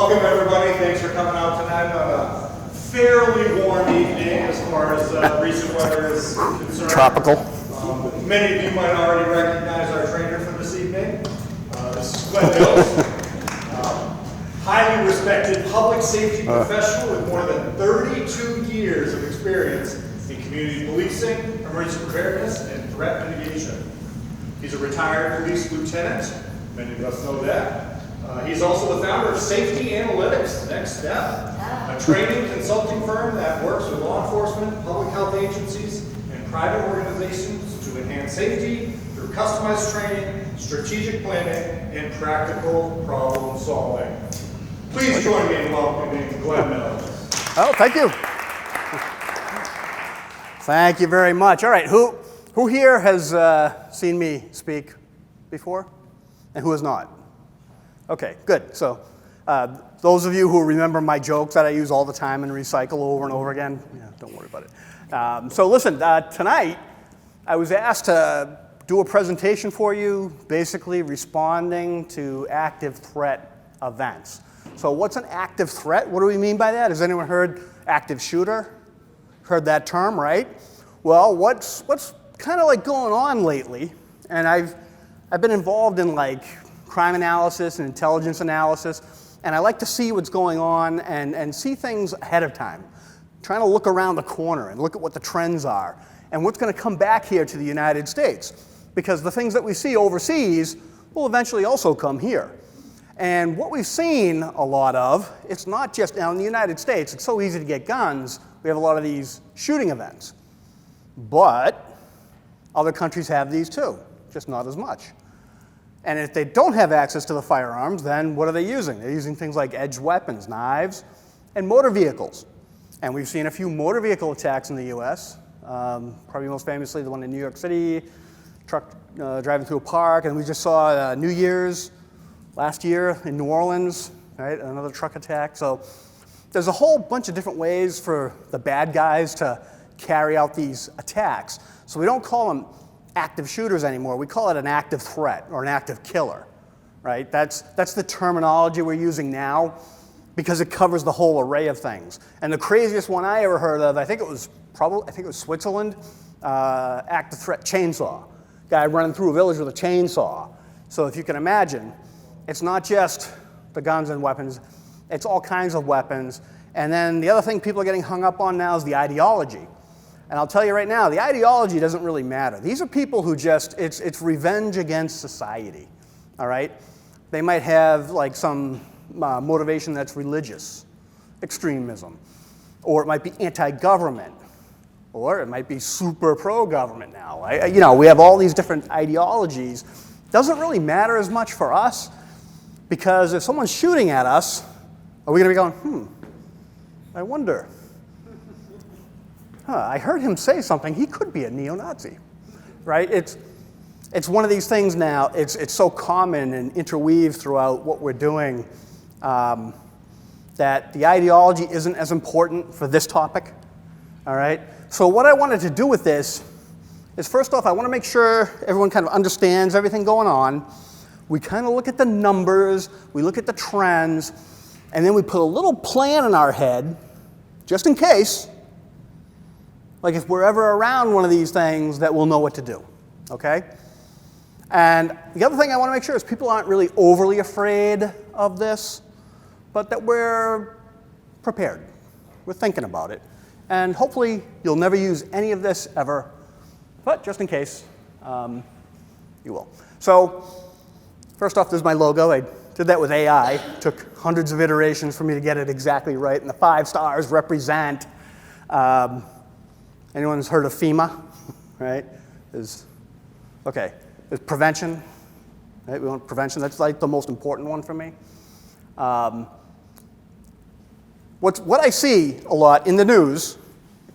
Welcome everybody, thanks for coming out tonight on a fairly warm evening as far as recent weather is concerned. Tropical. Many of you might already recognize our trainer for this evening. This is Glen. Highly respected public safety professional with more than 32 years of experience in community policing, emergency preparedness, and threat mitigation. He's a retired police lieutenant, many of us know that. He's also the founder of Safety Analytics, Next Step, a training consulting firm that works with law enforcement, public health agencies, and private organizations to enhance safety through customized training, strategic planning, and practical problem solving. Please join me in welcoming Glen. Oh, thank you. Thank you very much. All right, who here has seen me speak before, and who has not? Okay, good. So those of you who remember my jokes that I use all the time and recycle over and over again, yeah, don't worry about it. So listen, tonight I was asked to do a presentation for you, basically responding to active threat events. So what's an active threat? What do we mean by that? Has anyone heard active shooter? Heard that term, right? Well, what's kind of like going on lately, and I've been involved in like crime analysis and intelligence analysis, and I like to see what's going on and see things ahead of time, trying to look around the corner and look at what the trends are and what's going to come back here to the United States, because the things that we see overseas will eventually also come here. And what we've seen a lot of, it's not just now in the United States, it's so easy to get guns, we have a lot of these shooting events. But other countries have these too, just not as much. And if they don't have access to the firearms, then what are they using? They're using things like edged weapons, knives, and motor vehicles. And we've seen a few motor vehicle attacks in the US, probably most famously the one in New York City, truck driving through a park, and we just saw New Year's last year in New Orleans, right? Another truck attack. So there's a whole bunch of different ways for the bad guys to carry out these attacks. So we don't call them active shooters anymore. We call it an active threat or an active killer, right? That's the terminology we're using now because it covers the whole array of things. And the craziest one I ever heard of, I think it was Switzerland, active threat chainsaw. Guy running through a village with a chainsaw. So if you can imagine, it's not just the guns and weapons, it's all kinds of weapons. And then the other thing people are getting hung up on now is the ideology. And I'll tell you right now, the ideology doesn't really matter. These are people who just, it's revenge against society, all right? They might have like some motivation that's religious, extremism, or it might be anti-government, or it might be super pro-government now. You know, we have all these different ideologies. Doesn't really matter as much for us, because if someone's shooting at us, are we gonna be going, I wonder. I heard him say something, he could be a neo-Nazi, right? It's one of these things now, it's so common and interweaved throughout what we're doing that the ideology isn't as important for this topic, all right? So what I wanted to do with this is, first off, I want to make sure everyone kind of understands everything going on. We kind of look at the numbers, we look at the trends, and then we put a little plan in our head, just in case, like if we're ever around one of these things, that we'll know what to do, okay? And the other thing I want to make sure is people aren't really overly afraid of this, but that we're prepared. We're thinking about it. And hopefully you'll never use any of this ever, but just in case, you will. So first off, this is my logo. I did that with AI. It took hundreds of iterations for me to get it exactly right, and the 5 stars represent anyone's heard of FEMA, right? Okay, there's prevention, right? We want prevention, that's like the most important one for me. What I see a lot in the news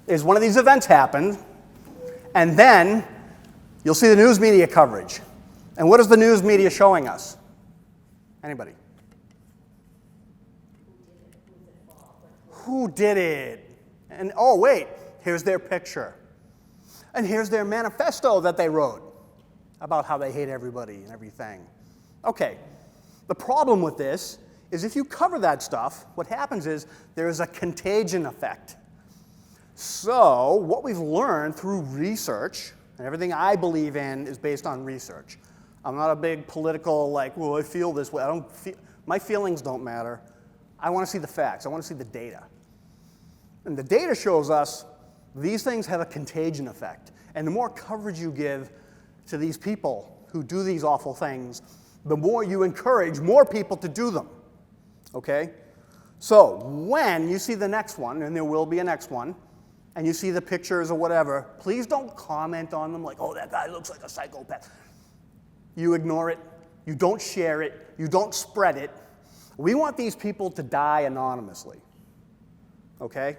is one of these events happened, and then you'll see the news media coverage. And what is the news media showing us? Anybody? Who did it? And oh wait, here's their picture. And here's their manifesto that they wrote about how they hate everybody and everything. Okay, the problem with this is if you cover that stuff, what happens is there is a contagion effect. So what we've learned through research, and everything I believe in is based on research. I'm not a big political, like, well, I feel this way. My feelings don't matter. I want to see the facts. I want to see the data. And the data shows us these things have a contagion effect. And the more coverage you give to these people who do these awful things, the more you encourage more people to do them. Okay? So when you see the next one, and there will be a next one, and you see the pictures or whatever, please don't comment on them like, oh, that guy looks like a psychopath. You ignore it. You don't share it. You don't spread it. We want these people to die anonymously. Okay?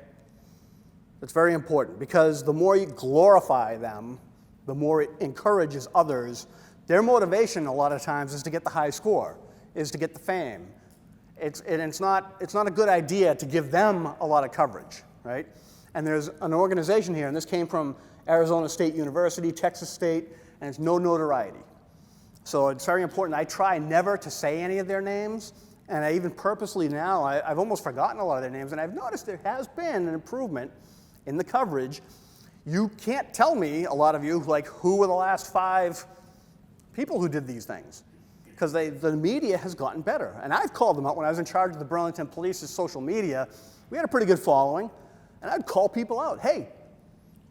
It's very important because the more you glorify them, the more it encourages others. Their motivation a lot of times is to get the high score, is to get the fame. It's not a good idea to give them a lot of coverage, right? And there's an organization here, and this came from Arizona State University, Texas State, and it's no notoriety. So it's very important. I try never to say any of their names, and I even purposely now, I've almost forgotten a lot of their names, and I've noticed there has been an improvement in the coverage. You can't tell me, a lot of you, like who were the last 5 people who did these things, because the media has gotten better. And I've called them out when I was in charge of the Burlington Police's social media. We had a pretty good following, and I'd call people out. Hey,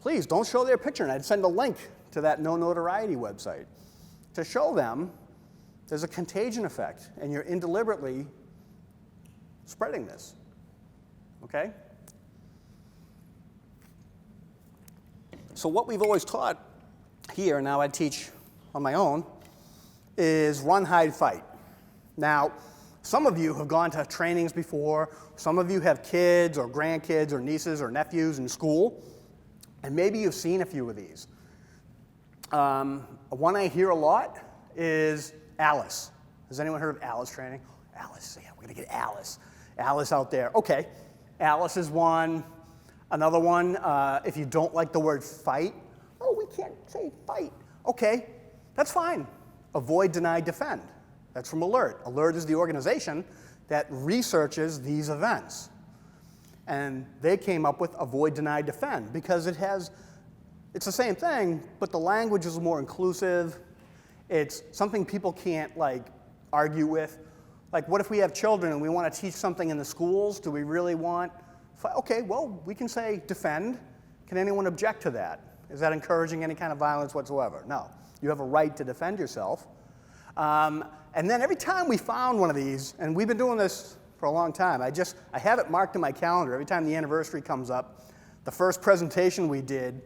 please don't show their picture, and I'd send a link to that no notoriety website to show them there's a contagion effect, and you're indeliberately spreading this. Okay? So what we've always taught here, now I teach on my own, is run, hide, fight. Now, some of you have gone to trainings before. Some of you have kids or grandkids or nieces or nephews in school, and maybe you've seen a few of these. One I hear a lot is Alice. Has anyone heard of Alice training? Alice, yeah, we're going to get Alice. Alice out there. Okay, Alice is one. Another one, if you don't like the word fight, oh, we can't say fight. Okay, that's fine. Avoid, deny, defend. That's from ALERT. ALERT is the organization that researches these events. And they came up with avoid, deny, defend because it's the same thing, but the language is more inclusive. It's something people can't argue with. Like, what if we have children and we want to teach something in the schools? Do we really want? Okay, well, we can say defend. Can anyone object to that? Is that encouraging any kind of violence whatsoever? No. You have a right to defend yourself. And then every time we found one of these, and we've been doing this for a long time, I have it marked in my calendar. Every time the anniversary comes up, the first presentation we did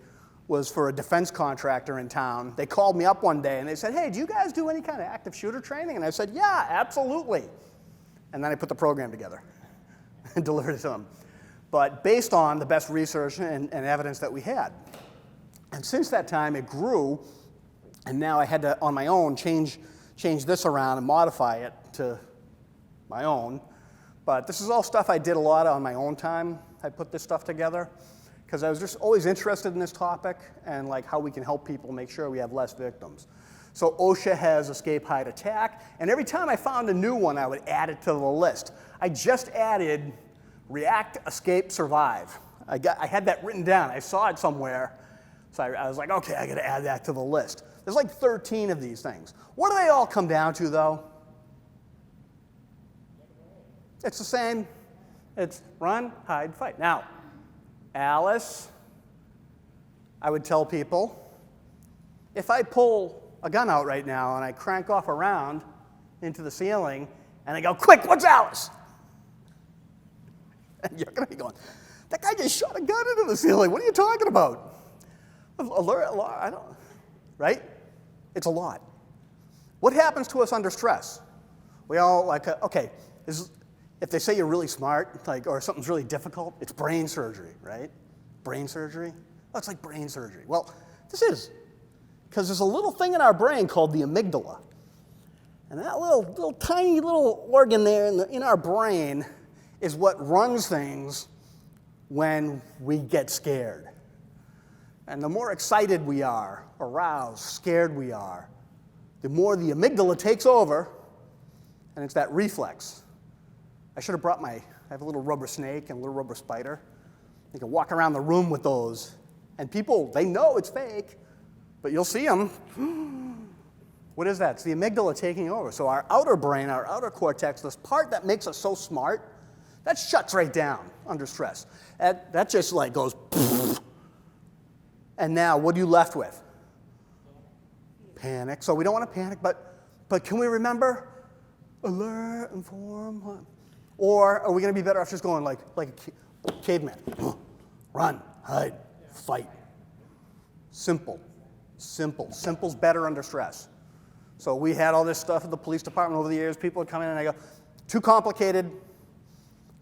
was for a defense contractor in town. They called me up one day and they said, hey, do you guys do any kind of active shooter training? And I said, yeah, absolutely. And then I put the program together and delivered it to them. But based on the best research and evidence that we had. And since that time, it grew, and now I had to, on my own, change this around and modify it to my own. But this is all stuff I did a lot on my own time. I put this stuff together because I was just always interested in this topic and how we can help people make sure we have less victims. So OSHA has escape, hide, attack, and every time I found a new one, I would add it to the list. I just added react, escape, survive. I had that written down. I saw it somewhere. So I was like, okay, I got to add that to the list. There's 13 of these things. What do they all come down to, though? It's the same. It's run, hide, fight. Now, Alice, I would tell people, if I pull a gun out right now and I crank off a round into the ceiling and I go, quick, what's Alice? And you're going to be going, that guy just shot a gun into the ceiling. What are you talking about? Alert, I don't, right? It's a lot. What happens to us under stress? We all okay, if they say you're really smart, or something's really difficult, it's brain surgery, right? Brain surgery? Oh, it's like brain surgery. Well, this is, because there's a little thing in our brain called the amygdala. And that little tiny little organ there in our brain is what runs things when we get scared. And the more excited we are, aroused, scared we are, the more the amygdala takes over, and it's that reflex. I should have brought I have a little rubber snake and a little rubber spider. You can walk around the room with those. And people, they know it's fake, but you'll see them. What is that? It's the amygdala taking over. So our outer brain, our outer cortex, this part that makes us so smart, that shuts right down under stress. That just like goes, and now what are you left with? Panic. So we don't want to panic, but can we remember? Alert, inform, or are we going to be better off just going like a caveman? Run, hide, fight. Simple. Simple's better under stress. So we had all this stuff at the police department over the years. People would come in and I go, too complicated,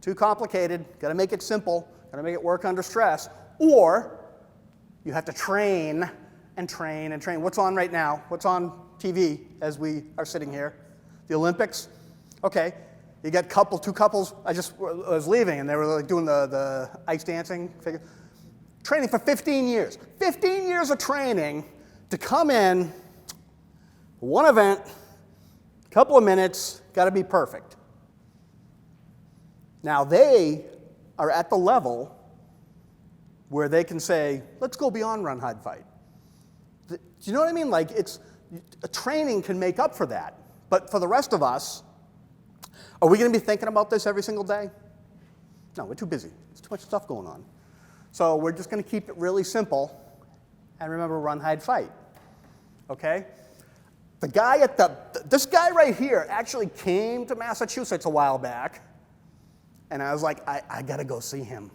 got to make it simple, got to make it work under stress. Or you have to train and train and train. What's on right now? What's on TV as we are sitting here? The Olympics? Okay, you got two couples. I was leaving and they were like doing the ice dancing figure. Training for 15 years. 15 years of training to come in, one event, couple of minutes, got to be perfect. Now they are at the level where they can say, let's go beyond run, hide, fight. Do you know what I mean? Like a training can make up for that. But for the rest of us, are we going to be thinking about this every single day? No, we're too busy. There's too much stuff going on. So we're just going to keep it really simple and remember run, hide, fight. Okay? The guy this guy right here actually came to Massachusetts a while back, and I was like, I got to go see him.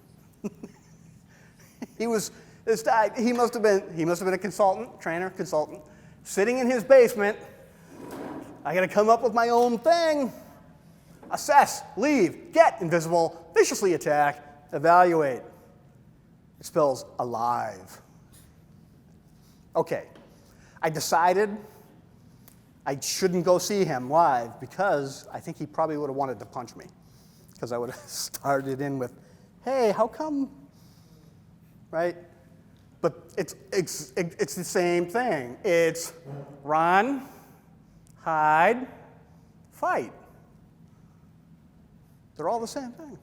He must have been a consultant, sitting in his basement. I got to come up with my own thing. Assess, leave, get invisible, viciously attack, evaluate. It spells alive. Okay, I decided I shouldn't go see him live because I think he probably would have wanted to punch me because I would have started in with, hey, how come, right? But it's the same thing. It's run, hide, fight. They're all the same thing.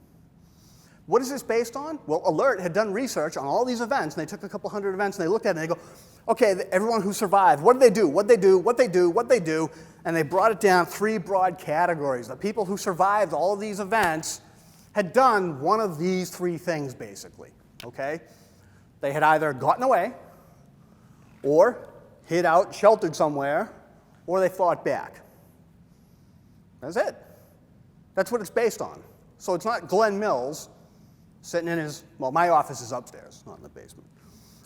What is this based on? Well, Alert had done research on all these events, and they took a couple hundred events, and they looked at it, and they go, okay, everyone who survived, what did they do? What they do? And they brought it down 3 broad categories. The people who survived all of these events had done one of these 3 things, basically, okay? They had either gotten away, or hid out, sheltered somewhere, or they fought back. That's it. That's what it's based on. So it's not Glen Mills sitting in my office is upstairs, not in the basement.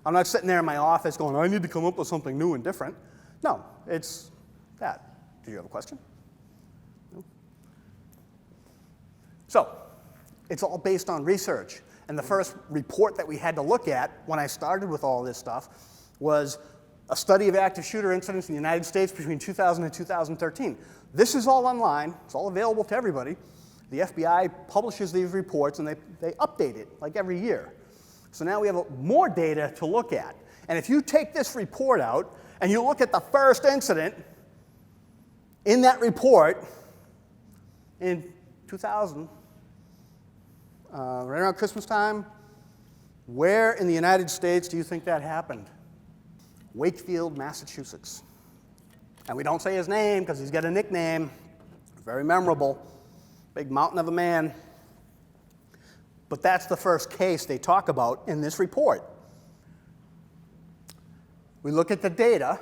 I'm not sitting there in my office going, I need to come up with something new and different. No, it's that. Do you have a question? No? So, it's all based on research. And the first report that we had to look at when I started with all this stuff was a study of active shooter incidents in the United States between 2000 and 2013. This is all online. It's all available to everybody. The FBI publishes these reports, and they update it like every year. So now we have more data to look at. And if you take this report out and you look at the first incident in that report in 2000, right around Christmas time, where in the United States do you think that happened? Wakefield, Massachusetts. And we don't say his name because he's got a nickname, very memorable, big mountain of a man. But that's the first case they talk about in this report. We look at the data.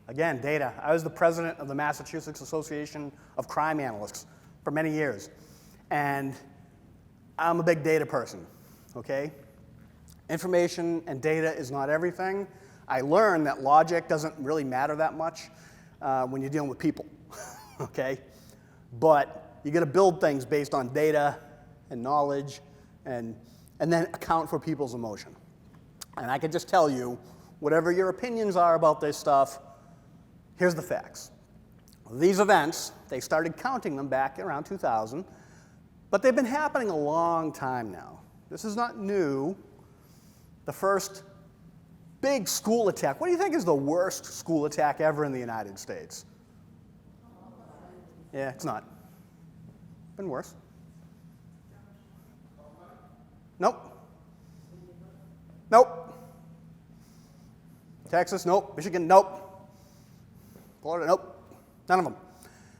Again, data. I was the president of the Massachusetts Association of Crime Analysts for many years. And I'm a big data person, okay? Information and data is not everything. I learned that logic doesn't really matter that much when you're dealing with people, okay? But you got to build things based on data and knowledge and then account for people's emotion. And I can just tell you, whatever your opinions are about this stuff, here's the facts. These events, they started counting them back around 2000, but they've been happening a long time now. This is not new. The first big school attack. What do you think is the worst school attack ever in the United States? Yeah, it's not. Been worse. Nope. Nope. Texas? Nope. Michigan? Nope. Florida? Nope. None of them.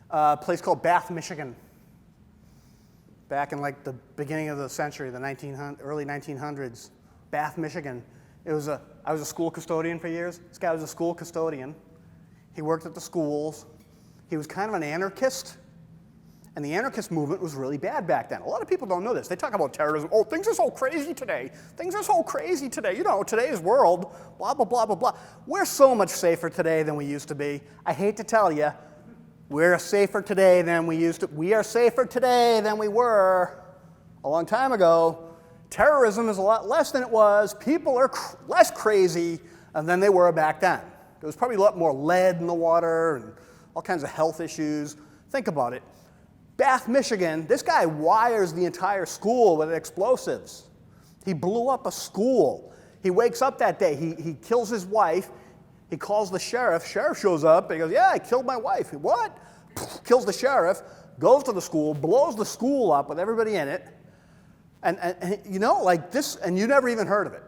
A place called Bath, Michigan. Back in like the beginning of the century, the early 1900s. Bath, Michigan. I was a school custodian for years. This guy was a school custodian. He worked at the schools. He was kind of an anarchist. And the anarchist movement was really bad back then. A lot of people don't know this. They talk about terrorism. Oh, things are so crazy today. Things are so crazy today. You know, today's world, blah, blah, blah, blah, blah. We're so much safer today than we used to be. I hate to tell you, we're safer today than we used to. We are safer today than we were a long time ago. Terrorism is a lot less than it was. People are less crazy than they were back then. There was probably a lot more lead in the water and all kinds of health issues. Think about it. Bath, Michigan, this guy wires the entire school with explosives. He blew up a school. He wakes up that day. He kills his wife. He calls the sheriff. Sheriff shows up. He goes, yeah, I killed my wife. What? Kills the sheriff, goes to the school, blows the school up with everybody in it. And you know, like this, and you never even heard of it.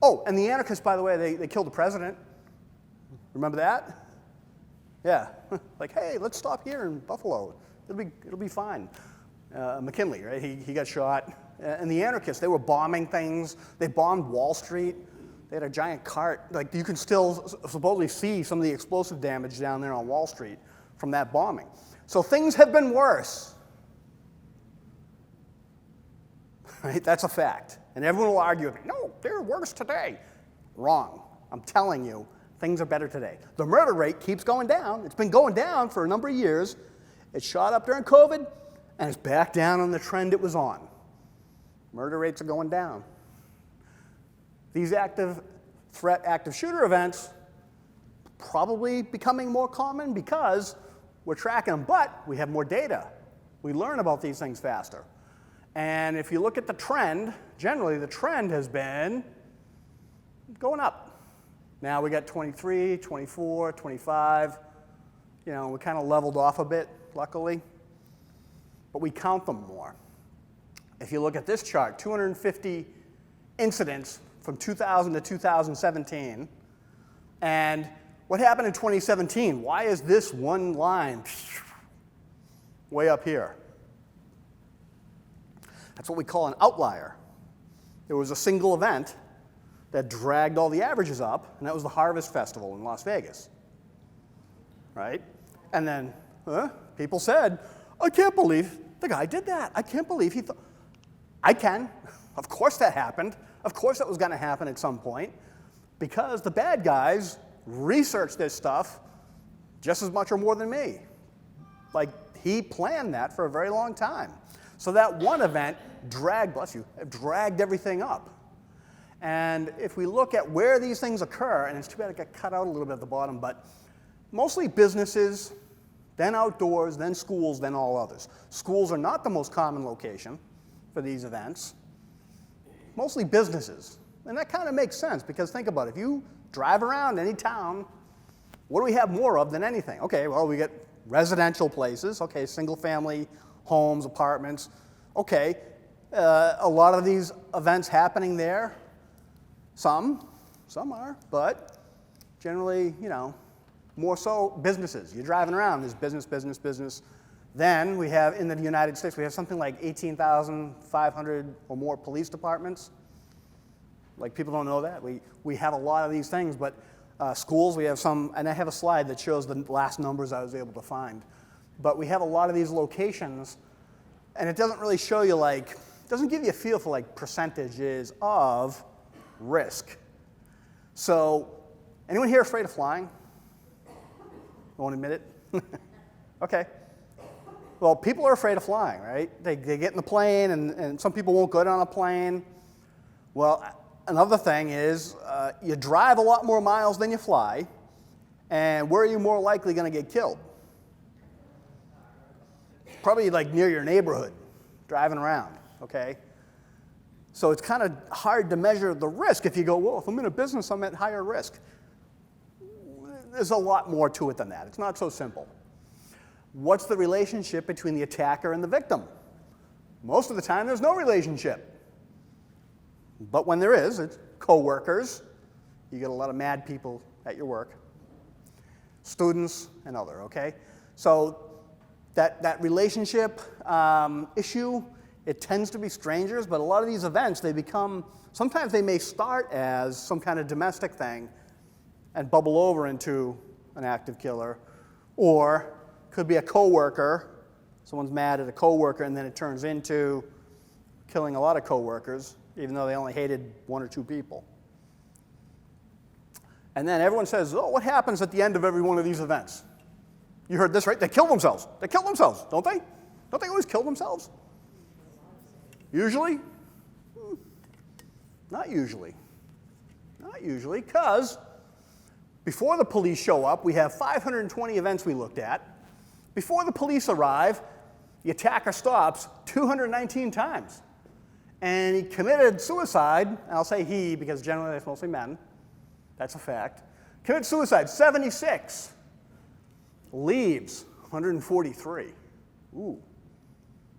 Oh, and the anarchists, by the way, they killed the president. Remember that? Yeah. Like, hey, let's stop here in Buffalo. It'll be fine. McKinley, right? He got shot. And the anarchists, they were bombing things. They bombed Wall Street. They had a giant cart. Like, you can still supposedly see some of the explosive damage down there on Wall Street from that bombing. So things have been worse. Right? That's a fact. And everyone will argue with me, no, they're worse today. Wrong. I'm telling you, things are better today. The murder rate keeps going down. It's been going down for a number of years. It shot up during COVID, and it's back down on the trend it was on. Murder rates are going down. These active threat, active shooter events probably becoming more common because we're tracking them, but we have more data. We learn about these things faster. And if you look at the trend, generally the trend has been going up. Now we got 23, 24, 25. You know, we kind of leveled off a bit, luckily. But we count them more. If you look at this chart, 250 incidents from 2000 to 2017. And what happened in 2017? Why is this one line way up here? That's what we call an outlier. There was a single event that dragged all the averages up, and that was the Harvest Festival in Las Vegas. Right? And then people said, I can't believe the guy did that. I can't believe he thought. I can. Of course that happened. Of course that was going to happen at some point because the bad guys researched this stuff just as much or more than me. Like, he planned that for a very long time. So that one event dragged everything up. And if we look at where these things occur, and it's too bad it got cut out a little bit at the bottom, but mostly businesses, then outdoors, then schools, then all others. Schools are not the most common location for these events. Mostly businesses. And that kind of makes sense because think about it. If you drive around any town, what do we have more of than anything? Okay, well, we get residential places. Okay, single family homes, apartments. Okay, a lot of these events happening there. Some are, but generally, you know, more so businesses. You're driving around, there's business, business, business. Then we have, in the United States, we have something like 18,500 or more police departments. Like, people don't know that. We have a lot of these things, but schools, we have some, and I have a slide that shows the last numbers I was able to find. But we have a lot of these locations, and it doesn't really show you, like, doesn't give you a feel for, like, percentages of risk. So, anyone here afraid of flying? Won't admit it? Okay. Well, people are afraid of flying, right? They get in the plane, and some people won't go down a plane. Well, another thing is you drive a lot more miles than you fly, and where are you more likely going to get killed? Probably like near your neighborhood, driving around, okay? So it's kind of hard to measure the risk if you go, well, if I'm in a business, I'm at higher risk. There's a lot more to it than that. It's not so simple. What's the relationship between the attacker and the victim? Most of the time, there's no relationship. But when there is, it's coworkers. You get a lot of mad people at your work. Students and other, okay? So that relationship issue, it tends to be strangers, but a lot of these events, they become, sometimes they may start as some kind of domestic thing and bubble over into an active killer, or could be a coworker. Someone's mad at a coworker, and then it turns into killing a lot of coworkers, even though they only hated one or two people. And then everyone says, oh, what happens at the end of every one of these events? You heard this, right? They kill themselves. They kill themselves, don't they? Don't they always kill themselves? Usually? Not usually. Not usually, because before the police show up, we have 520 events we looked at. Before the police arrive, the attacker stops 219 times. And he committed suicide, and I'll say he because generally it's mostly men. That's a fact. Committed suicide 76. Leaves 143. Ooh.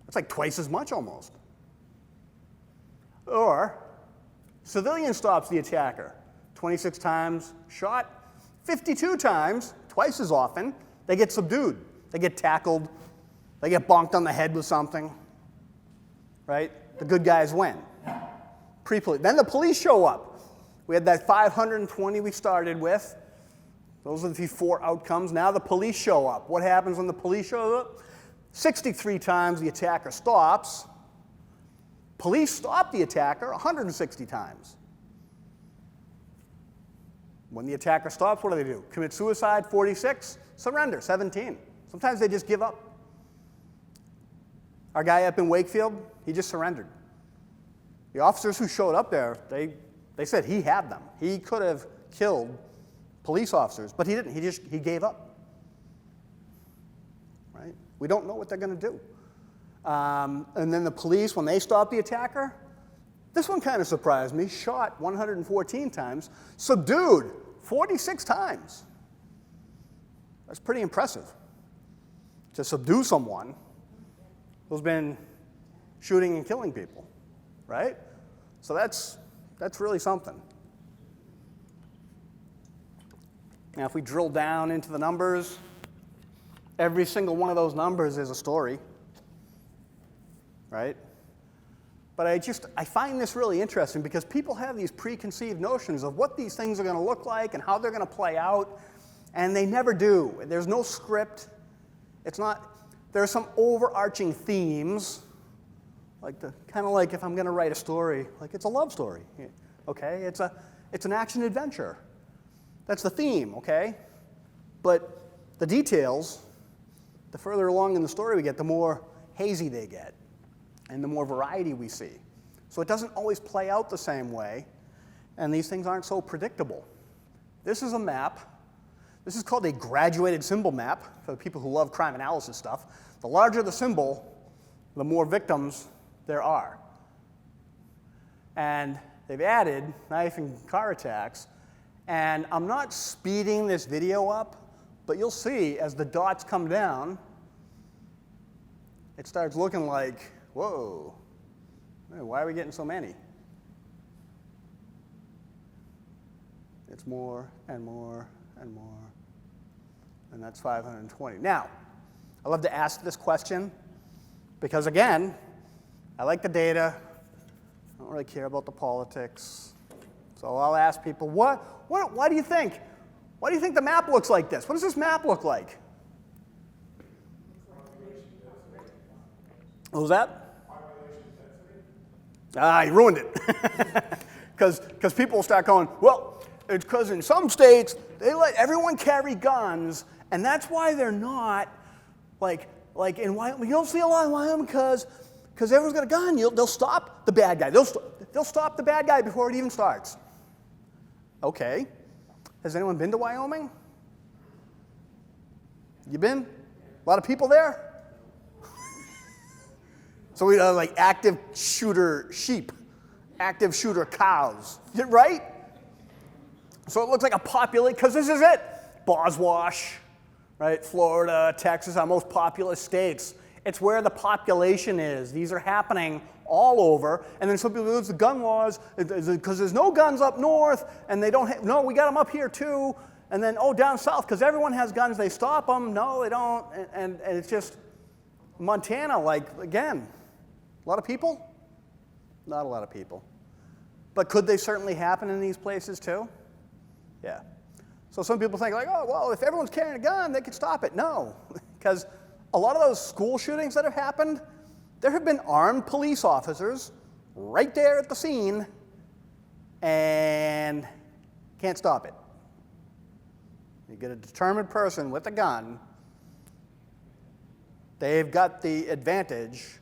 That's like twice as much almost. Or civilian stops the attacker 26 times, shot 52 times, twice as often. They get subdued. They get tackled. They get bonked on the head with something. Right? The good guys win. Then the police show up. We had that 520 we started with. Those are the 4 outcomes. Now the police show up. What happens when the police show up? 63 times the attacker stops. Police stop the attacker 160 times. When the attacker stops, what do? Commit suicide 46, surrender 17. Sometimes they just give up. Our guy up in Wakefield, he just surrendered. The officers who showed up there, they said he had them. He could have killed police officers, but he didn't. He gave up. Right? We don't know what they're going to do. And then the police, when they stopped the attacker, this one kind of surprised me, shot 114 times, subdued 46 times. That's pretty impressive. To subdue someone who's been shooting and killing people, right? So that's really something. Now, if we drill down into the numbers, every single one of those numbers is a story, right? But I find this really interesting because people have these preconceived notions of what these things are going to look like and how they're going to play out, and they never do. There's no script. There are some overarching themes, kind of like if I'm going to write a story, like it's a love story, okay? It's an action adventure. That's the theme, okay? But the details, the further along in the story we get, the more hazy they get and the more variety we see. So it doesn't always play out the same way, and these things aren't so predictable. This is a map. This is called a graduated symbol map for the people who love crime analysis stuff. The larger the symbol, the more victims there are. And they've added knife and car attacks. And I'm not speeding this video up, but you'll see as the dots come down, it starts looking like, whoa, why are we getting so many? It's more and more and more. And that's 520. Now, I love to ask this question because, again, I like the data. I don't really care about the politics. So I'll ask people, why do you think? Why do you think the map looks like this? What does this map look like? What was that? You ruined it. Because people will start going, well, it's because in some states, they let everyone carry guns, and that's why they're not, like in Wyoming, you don't see a lot in Wyoming because everyone's got a gun. They'll stop the bad guy. They'll stop the bad guy before it even starts. Okay. Has anyone been to Wyoming? You been? A lot of people there? So we have like active shooter sheep, active shooter cows, right? So it looks like a population, because this is it. Boswash, right? Florida, Texas, our most populous states. It's where the population is. These are happening all over. And then some people lose the gun laws because there's no guns up north, and they don't have, no, we got them up here too. And then, oh, down south, because everyone has guns, they stop them. No, they don't. And it's just Montana, like, again, a lot of people? Not a lot of people. But could they certainly happen in these places too? Yeah. So some people think like, oh, well, if everyone's carrying a gun, they could stop it. No, because a lot of those school shootings that have happened, there have been armed police officers right there at the scene and can't stop it. You get a determined person with a gun, they've got the advantage.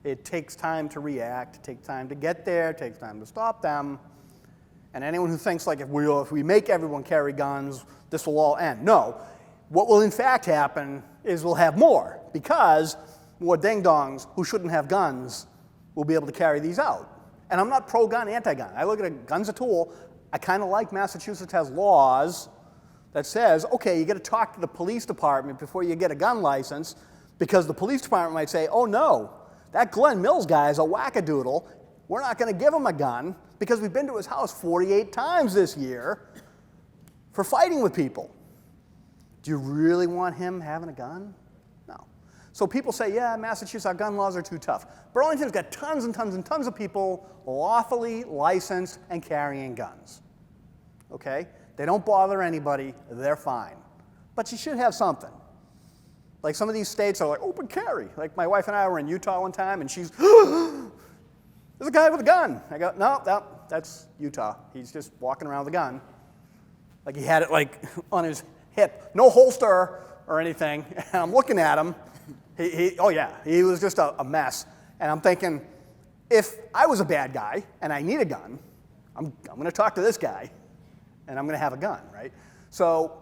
It takes time to react, it takes time to get there, it takes time to stop them. And anyone who thinks like if we make everyone carry guns, this will all end. No. What will in fact happen is we'll have more, because more ding-dongs who shouldn't have guns will be able to carry these out. And I'm not pro-gun, anti-gun. I look at a gun's a tool. I kind of like Massachusetts has laws that says, okay, you got to talk to the police department before you get a gun license, because the police department might say, oh no, that Glen Mills guy is a wackadoodle. We're not going to give him a gun because we've been to his house 48 times this year for fighting with people. Do you really want him having a gun? No. So people say, yeah, Massachusetts, our gun laws are too tough. Burlington's got tons and tons and tons of people lawfully licensed and carrying guns. Okay? They don't bother anybody. They're fine. But you should have something. Like some of these states are like, open carry. Like my wife and I were in Utah one time, and she's, there's a guy with a gun. I go, no, that's Utah. He's just walking around with a gun. Like he had it like on his hip. No holster or anything. And I'm looking at him. Oh yeah, he was just a mess. And I'm thinking, if I was a bad guy and I need a gun, I'm going to talk to this guy, and I'm going to have a gun, right? So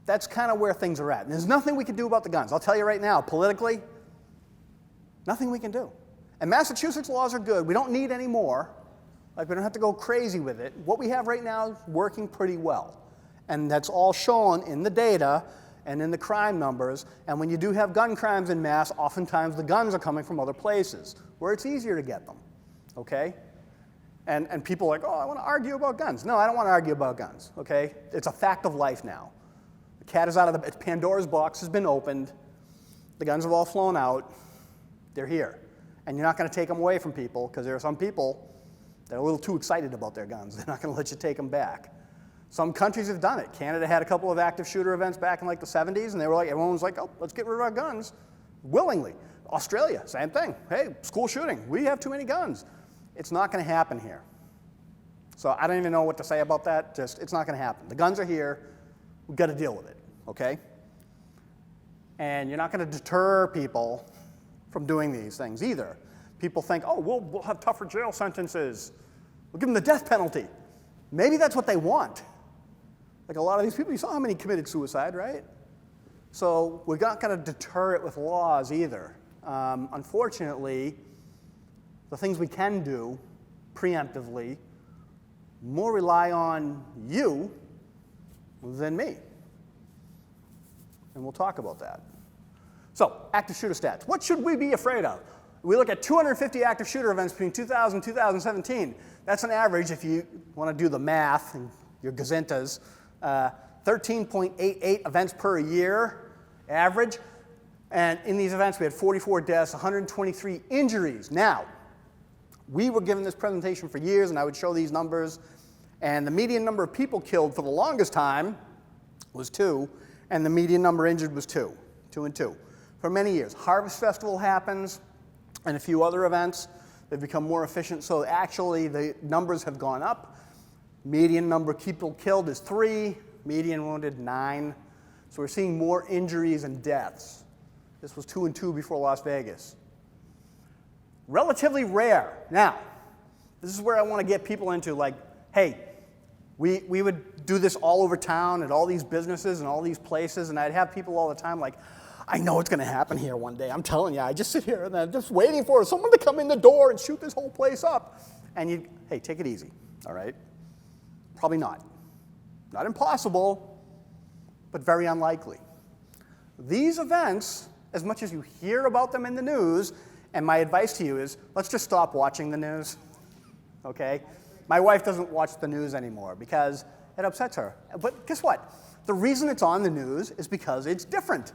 that's kind of where things are at. And there's nothing we can do about the guns. I'll tell you right now, politically, nothing we can do. And Massachusetts laws are good. We don't need any more. Like, we don't have to go crazy with it. What we have right now is working pretty well. And that's all shown in the data and in the crime numbers. And when you do have gun crimes in Mass, oftentimes the guns are coming from other places where it's easier to get them, okay? And people are like, oh, I want to argue about guns. No, I don't want to argue about guns, okay? It's a fact of life now. The cat is out of the Pandora's box has been opened. The guns have all flown out. They're here. And you're not going to take them away from people, because there are some people that are a little too excited about their guns. They're not going to let you take them back. Some countries have done it. Canada had a couple of active shooter events back in like the 70s, and they were like, everyone was like, oh, let's get rid of our guns willingly. Australia, same thing. Hey, school shooting. We have too many guns. It's not going to happen here. So I don't even know what to say about that. Just, it's not going to happen. The guns are here. We've got to deal with it, okay? And you're not going to deter people from doing these things either. People think, oh, we'll have tougher jail sentences. We'll give them the death penalty. Maybe that's what they want. Like a lot of these people, you saw how many committed suicide, right? So we're not going to deter it with laws either. Unfortunately, the things we can do preemptively more rely on you than me. And we'll talk about that. So, active shooter stats. What should we be afraid of? We look at 250 active shooter events between 2000 and 2017. That's an average, if you want to do the math and your gazintas, 13.88 events per year, average. And in these events, we had 44 deaths, 123 injuries. Now, we were given this presentation for years, and I would show these numbers. And the median number of people killed for the longest time was 2, and the median number injured was 2 and 2, for many years. Harvest Festival happens, and a few other events. They've become more efficient, so actually the numbers have gone up. Median number of people killed is 3, median wounded 9. So we're seeing more injuries and deaths. This was 2 and 2 before Las Vegas. Relatively rare. Now, this is where I want to get people into, like, hey, we would do this all over town at all these businesses and all these places, and I'd have people all the time like, I know it's going to happen here one day. I'm telling you, I just sit here and I'm just waiting for someone to come in the door and shoot this whole place up. And hey, take it easy, all right? Probably not. Not impossible, but very unlikely. These events, as much as you hear about them in the news, And my advice to you is, let's just stop watching the news, okay? My wife doesn't watch the news anymore because it upsets her. But guess what? The reason it's on the news is because it's different.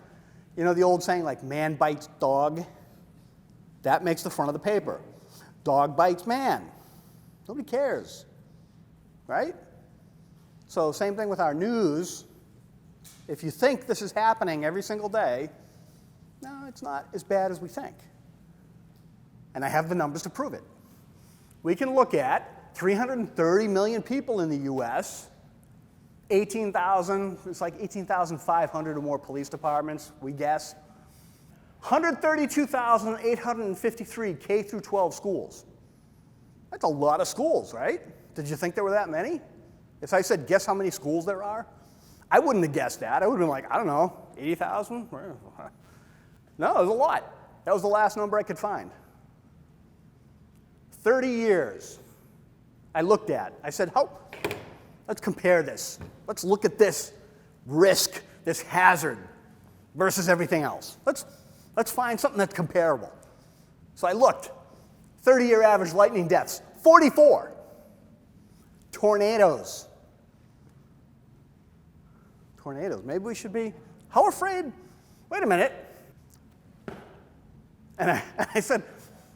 You know the old saying, like, man bites dog? That makes the front of the paper. Dog bites man. Nobody cares, right? So same thing with our news. If you think this is happening every single day, no, it's not as bad as we think. And I have the numbers to prove it. We can look at 330 million people in the US, 18,000, it's like 18,500 or more police departments, we guess. 132,853 K through 12 schools. That's a lot of schools, right? Did you think there were that many? If I said, guess how many schools there are, I wouldn't have guessed that. I would have been like, I don't know, 80,000? No, it was a lot. That was the last number I could find. 30 years I looked at. I said, let's compare this. Let's look at this risk, this hazard, versus everything else. Let's find something that's comparable. So I looked. 30-year average lightning deaths, 44. Tornadoes. Maybe we should be, how afraid? Wait a minute. And I said,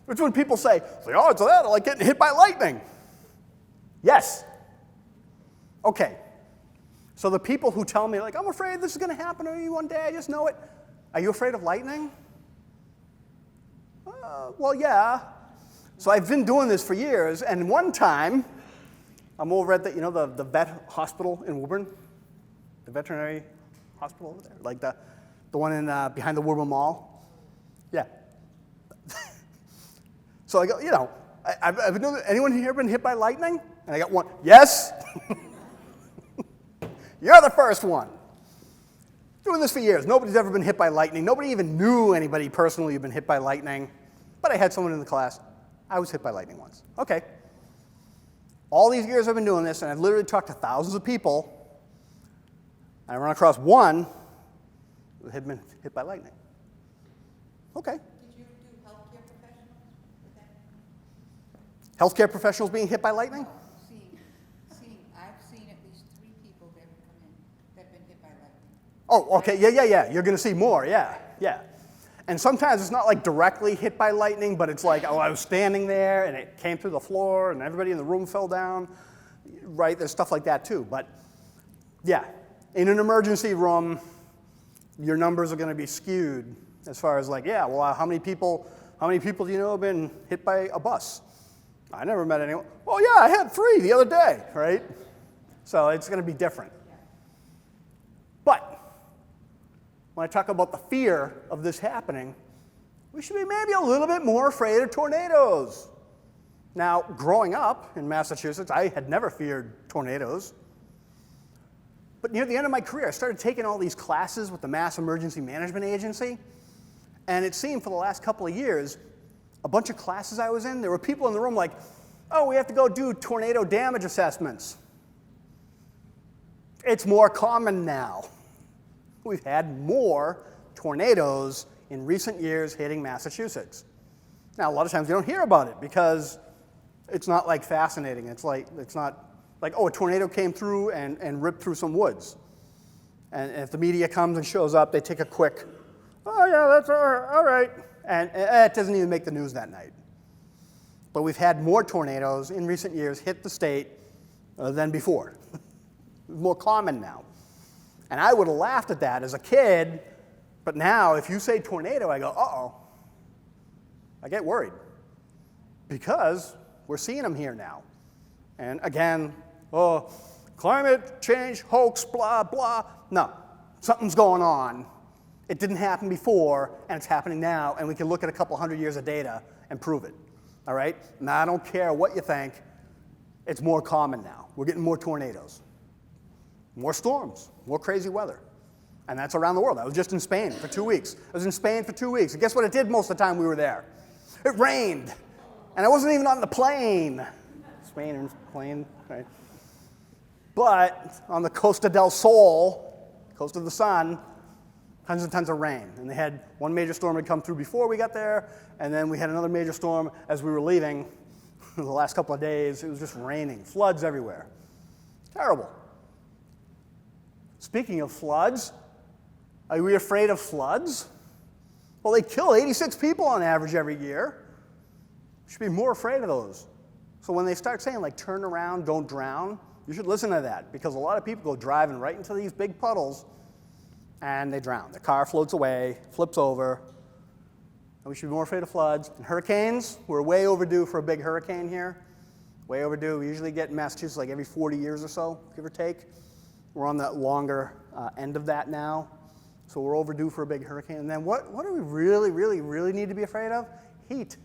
which when people say, oh, it's that, like getting hit by lightning. Yes. Okay. So the people who tell me, like, I'm afraid this is going to happen to you one day, I just know it. Are you afraid of lightning? Well, yeah. So I've been doing this for years, and one time, I'm over at the vet hospital in Woburn, the veterinary hospital over there, like the one in behind the Woburn Mall. Yeah. So I go, I've been doing, anyone here been hit by lightning? And I got one, yes. You're the first one. Doing this for years. Nobody's ever been hit by lightning. Nobody even knew anybody personally who'd been hit by lightning. But I had someone in the class. I was hit by lightning once. Okay. All these years I've been doing this, and I've literally talked to thousands of people, and I run across one who had been hit by lightning. Okay. Did you do healthcare professionals with that? Healthcare professionals being hit by lightning? I've seen at least 3 people that have come in that have been hit by lightning. Oh, okay, yeah. You're going to see more, yeah. And sometimes it's not like directly hit by lightning, but it's like, I was standing there, and it came through the floor, and everybody in the room fell down, right? There's stuff like that, too. But, yeah, in an emergency room, your numbers are going to be skewed as far as like, how many people do you know have been hit by a bus? I never met anyone. Oh, yeah, I had 3 the other day, right? So it's going to be different. But when I talk about the fear of this happening, we should be maybe a little bit more afraid of tornadoes. Now, growing up in Massachusetts, I had never feared tornadoes. But near the end of my career, I started taking all these classes with the Mass Emergency Management Agency. And it seemed for the last couple of years, a bunch of classes I was in, there were people in the room like, oh, we have to go do tornado damage assessments. It's more common now. We've had more tornadoes in recent years hitting Massachusetts. Now, a lot of times you don't hear about it because it's not like fascinating. It's not like, oh, a tornado came through and ripped through some woods. And if the media comes and shows up, they take a quick, oh, yeah, that's all right. And it doesn't even make the news that night. But we've had more tornadoes in recent years hit the state than before. It's more common now. And I would have laughed at that as a kid, but now if you say tornado, I go, uh-oh. I get worried because we're seeing them here now. And again, climate change, hoax, blah, blah. No, something's going on. It didn't happen before, and it's happening now, and we can look at a couple hundred years of data and prove it. All right? Now, I don't care what you think. It's more common now. We're getting more tornadoes. More storms, more crazy weather. And that's around the world. I was just in Spain for 2 weeks. I was in Spain for 2 weeks. And guess what it did most of the time we were there? It rained. And I wasn't even on the plane. Spain and plane, right? But on the Costa del Sol, Coast of the Sun, tons and tons of rain. And they had one major storm had come through before we got there, and then we had another major storm as we were leaving the last couple of days. It was just raining, floods everywhere. Terrible. Speaking of floods, are we afraid of floods? Well, they kill 86 people on average every year. We should be more afraid of those. So when they start saying, like, turn around, don't drown, you should listen to that, because a lot of people go driving right into these big puddles and they drown. Their car floats away, flips over. And we should be more afraid of floods. And hurricanes, we're way overdue for a big hurricane here. Way overdue. We usually get in Massachusetts like every 40 years or so, give or take. We're on that longer end of that now. So we're overdue for a big hurricane. And then what do we really, really, really need to be afraid of? Heat.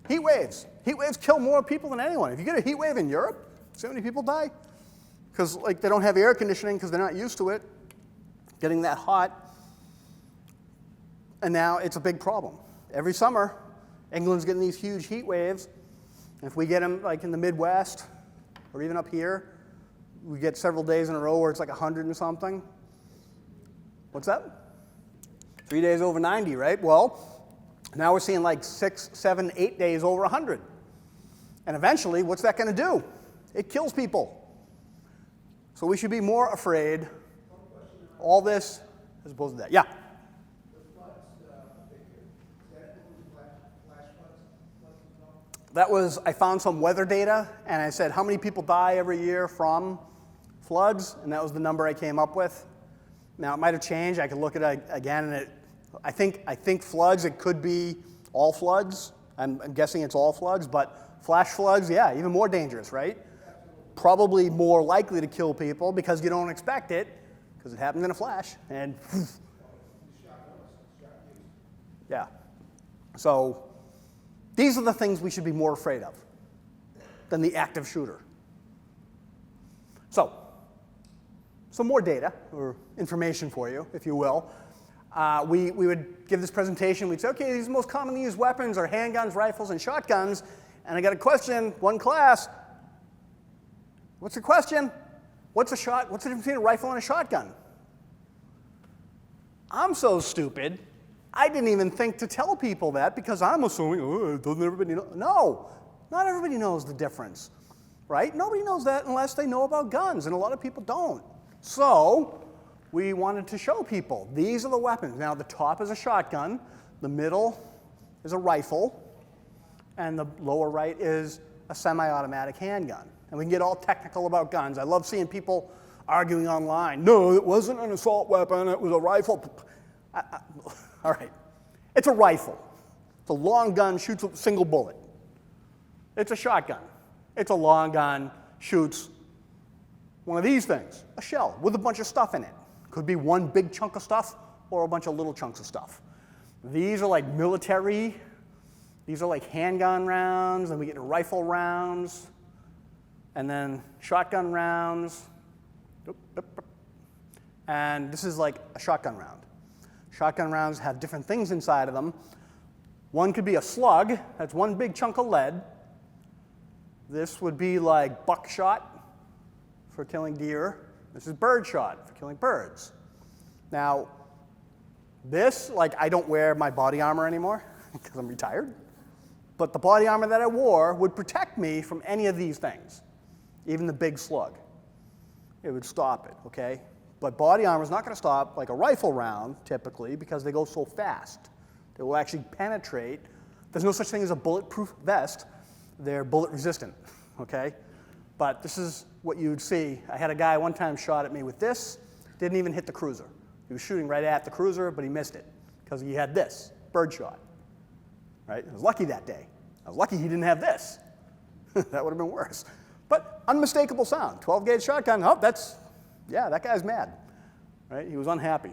Heat waves. Heat waves kill more people than anyone. If you get a heat wave in Europe, see how many people die? Because like they don't have air conditioning because they're not used to it, getting that hot. And now it's a big problem. Every summer, England's getting these huge heat waves. And if we get them like in the Midwest or even up here, we get several days in a row where it's like 100 and something. What's that? 3 days over 90, right? Well, now we're seeing like 6, 7, 8 days over 100. And eventually, what's that going to do? It kills people. So we should be more afraid. All this as opposed to that. Yeah? That was, I found some weather data, and I said, how many people die every year from floods? And that was the number I came up with. Now, it might have changed. I could look at it again, and I think floods, it could be all floods. I'm guessing it's all floods, but flash floods, yeah, even more dangerous, right? Probably more likely to kill people because you don't expect it, because it happens in a flash, and yeah. So these are the things we should be more afraid of than the active shooter. So, some more data, or information for you, if you will. We would give this presentation, we'd say, okay, these most commonly used weapons are handguns, rifles, and shotguns. And I got a question, one class, what's your question? What's the difference between a rifle and a shotgun? I'm so stupid, I didn't even think to tell people that because I'm assuming, oh, doesn't everybody know? No, not everybody knows the difference, right? Nobody knows that unless they know about guns, and a lot of people don't. So we wanted to show people, these are the weapons. Now the top is a shotgun, the middle is a rifle, and the lower right is a semi-automatic handgun. And we can get all technical about guns. I love seeing people arguing online. No, it wasn't an assault weapon, it was a rifle. All right, it's a rifle. It's a long gun, shoots a single bullet. It's a shotgun. It's a long gun, shoots one of these things, a shell with a bunch of stuff in it. Could be one big chunk of stuff or a bunch of little chunks of stuff. These are like military. These are like handgun rounds, then we get to rifle rounds, and then shotgun rounds. And this is like a shotgun round. Shotgun rounds have different things inside of them. One could be a slug, that's one big chunk of lead. This would be like buckshot for killing deer. This is birdshot for killing birds. Now, this, like, I don't wear my body armor anymore because I'm retired. But the body armor that I wore would protect me from any of these things, even the big slug. It would stop it, okay? But body armor is not going to stop like a rifle round, typically, because they go so fast. They will actually penetrate. There's no such thing as a bulletproof vest. They're bullet resistant, okay? But this is what you'd see. I had a guy one time shot at me with this, didn't even hit the cruiser. He was shooting right at the cruiser, but he missed it because he had this, birdshot, right? I was lucky that day. I was lucky he didn't have this. That would have been worse. But unmistakable sound, 12-gauge shotgun, oh, yeah, that guy's mad, right? He was unhappy.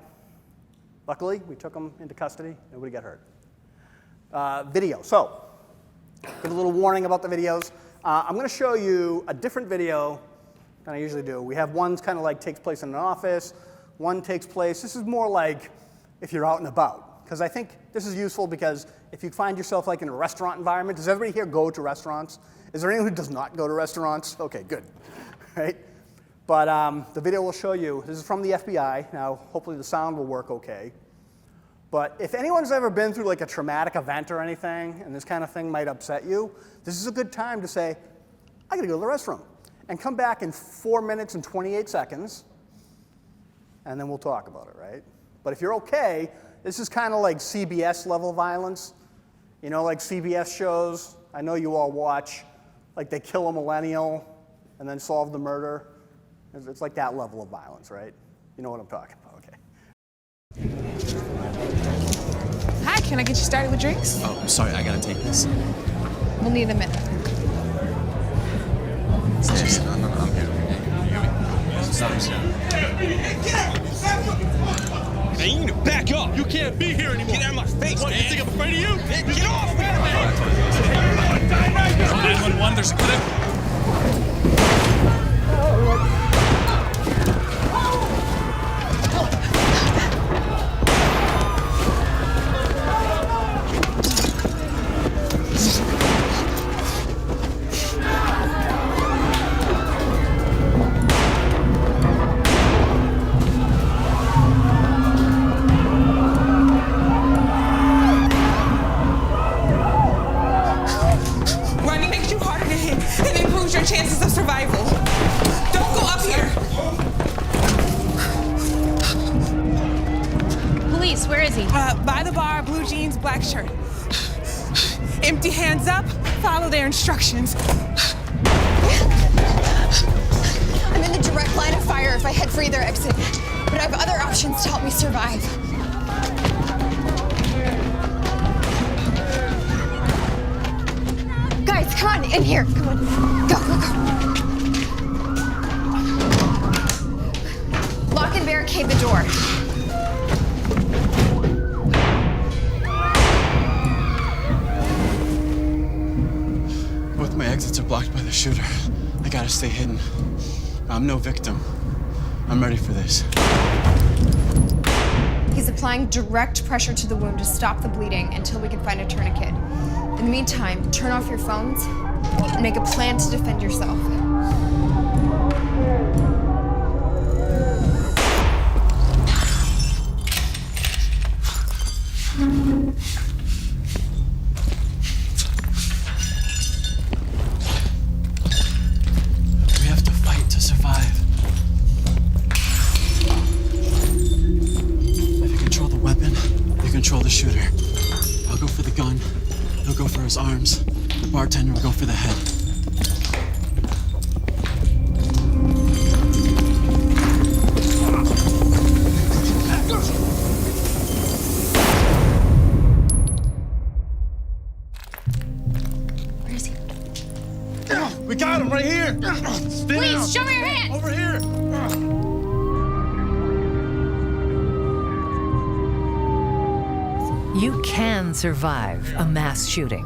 Luckily, we took him into custody. Nobody got hurt. Video. So, give a little warning about the videos. I'm going to show you a different video than I usually do. We have ones kind of like takes place in an office. One takes place, this is more like if you're out and about. Because I think this is useful because if you find yourself like in a restaurant environment, does everybody here go to restaurants? Is there anyone who does not go to restaurants? Okay, good, right? But the video will show you, this is from the FBI. Now, hopefully the sound will work okay. But if anyone's ever been through like a traumatic event or anything, and this kind of thing might upset you, this is a good time to say, I gotta go to the restroom. And come back in 4 minutes and 28 seconds, and then we'll talk about it, right? But if you're okay, this is kind of like CBS level violence. You know, like CBS shows, I know you all watch, like they kill a millennial and then solve the murder. It's like that level of violence, right? You know what I'm talking about, okay. Hi, can I get you started with drinks? Oh, sorry, I gotta take this. We'll need a minute. No, I'm here. Stop. Now you need to back up. You can't be here anymore. Get out of my face, what, man. You think I'm afraid of you? Get off, man. 911, there's a clip. Chances of survival. Don't go up here. Police, where is he? By the bar, blue jeans, black shirt. Empty hands up, follow their instructions. I'm in the direct line of fire if I head for either exit, but I have other options to help me survive. Guys, come on, in here, come on. Go, go, go. Lock and barricade the door. Both my exits are blocked by the shooter. I gotta stay hidden. I'm no victim. I'm ready for this. He's applying direct pressure to the wound to stop the bleeding until we can find a tourniquet. In the meantime, turn off your phones and make a plan to defend yourself. We have to fight to survive. If you control the weapon, you control the shooter. I'll go for the gun. He'll go for his arms. The bartender will go for the head. Where is he? We got him right here. Stay Please, down. show me your hands! Over here. You can survive a mass shooting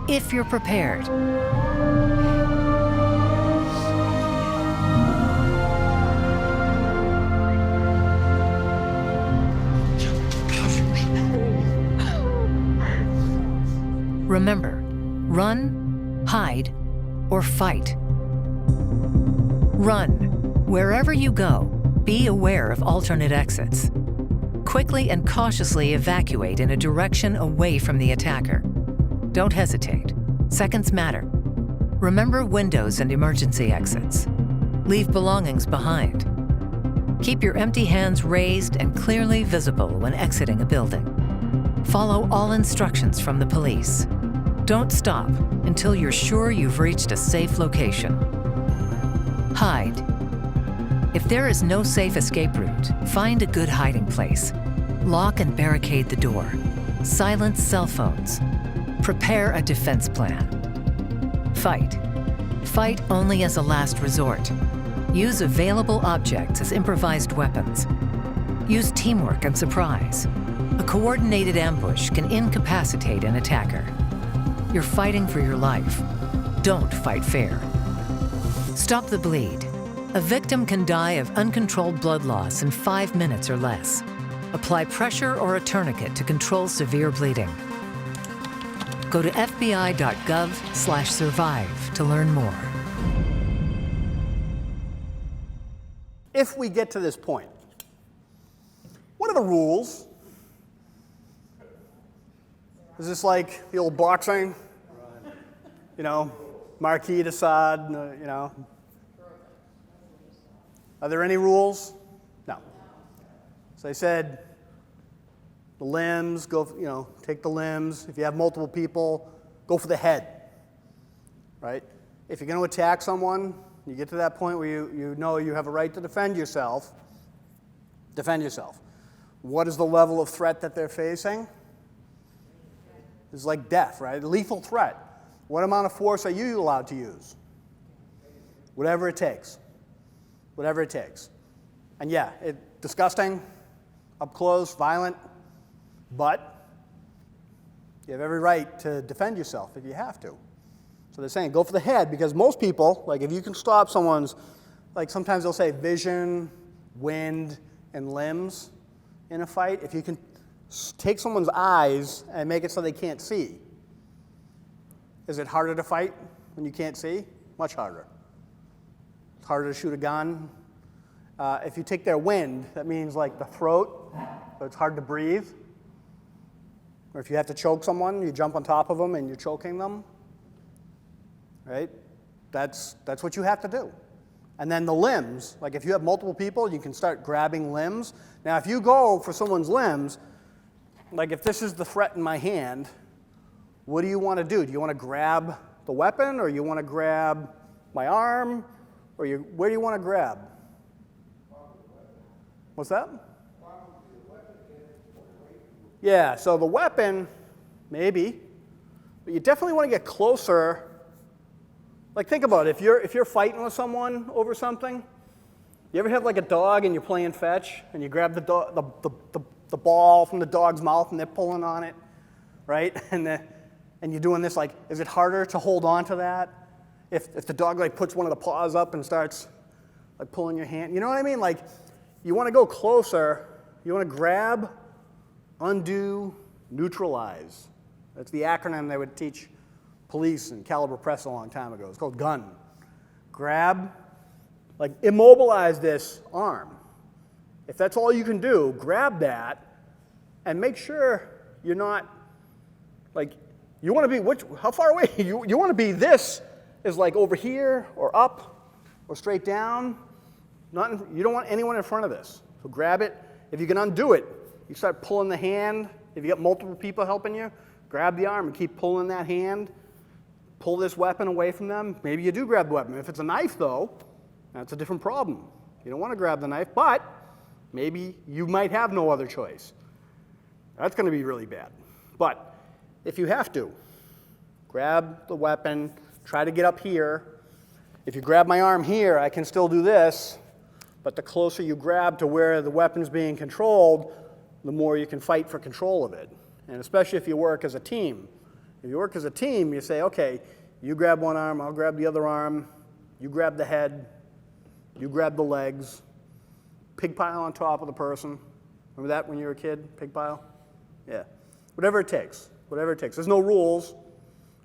if you're prepared. Remember, run, hide, or fight. Run. Wherever you go, be aware of alternate exits. Quickly and cautiously evacuate in a direction away from the attacker. Don't hesitate. Seconds matter. Remember windows and emergency exits. Leave belongings behind. Keep your empty hands raised and clearly visible when exiting a building. Follow all instructions from the police. Don't stop until you're sure you've reached a safe location. Hide. If there is no safe escape route, find a good hiding place. Lock and barricade the door. Silence cell phones. Prepare a defense plan. Fight. Fight only as a last resort. Use available objects as improvised weapons. Use teamwork and surprise. A coordinated ambush can incapacitate an attacker. You're fighting for your life. Don't fight fair. Stop the bleed. A victim can die of uncontrolled blood loss in 5 minutes or less. Apply pressure or a tourniquet to control severe bleeding. Go to fbi.gov/survive to learn more. if we get to this point, what are the rules? Is this like the old boxing? You know, Marquis de Sade, you know? Are there any rules? No. So they said the limbs, take the limbs. If you have multiple people, go for the head, right? If you're going to attack someone, you get to that point where you know you have a right to defend yourself. Defend yourself. What is the level of threat that they're facing? It's like death, right? Lethal threat. What amount of force are you allowed to use? Whatever it takes. Whatever it takes. And yeah, disgusting, up close, violent, but you have every right to defend yourself if you have to. So they're saying go for the head, because most people, like if you can stop someone's, like sometimes they'll say vision, wind, and limbs in a fight. If you can take someone's eyes and make it so they can't see, is it harder to fight when you can't see? Much harder. It's harder to shoot a gun. If you take their wind, that means like the throat, so it's hard to breathe. Or if you have to choke someone, you jump on top of them and you're choking them. Right? That's what you have to do. And then the limbs, like if you have multiple people, you can start grabbing limbs. Now, if you go for someone's limbs, like if this is the threat in my hand, what do you want to do? Do you want to grab the weapon, or you want to grab my arm, or where do you want to grab? What's that? Yeah, so the weapon, maybe, but you definitely want to get closer. Like think about it, if you're fighting with someone over something, you ever have like a dog and you're playing fetch and you grab the ball from the dog's mouth and they're pulling on it, right? And you're doing this, like, is it harder to hold on to that? If the dog like puts one of the paws up and starts like pulling your hand, you know what I mean? Like you want to go closer, you want to grab, undo, neutralize. That's the acronym they would teach police and caliber press a long time ago. It's called GUN. Grab, like immobilize this arm. If that's all you can do, grab that and make sure you're not, like, you want to be, how far away? You want to be, this is like over here or up or straight down. You don't want anyone in front of this. So grab it. If you can undo it, you start pulling the hand. If you got multiple people helping you, grab the arm and keep pulling that hand. Pull this weapon away from them. Maybe you do grab the weapon. If it's a knife, though, that's a different problem. You don't want to grab the knife, but maybe you might have no other choice. That's going to be really bad. But if you have to, grab the weapon, try to get up here. If you grab my arm here, I can still do this, but the closer you grab to where the weapon's being controlled, the more you can fight for control of it. And especially if you work as a team. If you work as a team, you say, okay, you grab one arm, I'll grab the other arm, you grab the head, you grab the legs, pig pile on top of the person. Remember that when you were a kid, pig pile? Yeah. Whatever it takes, whatever it takes. There's no rules.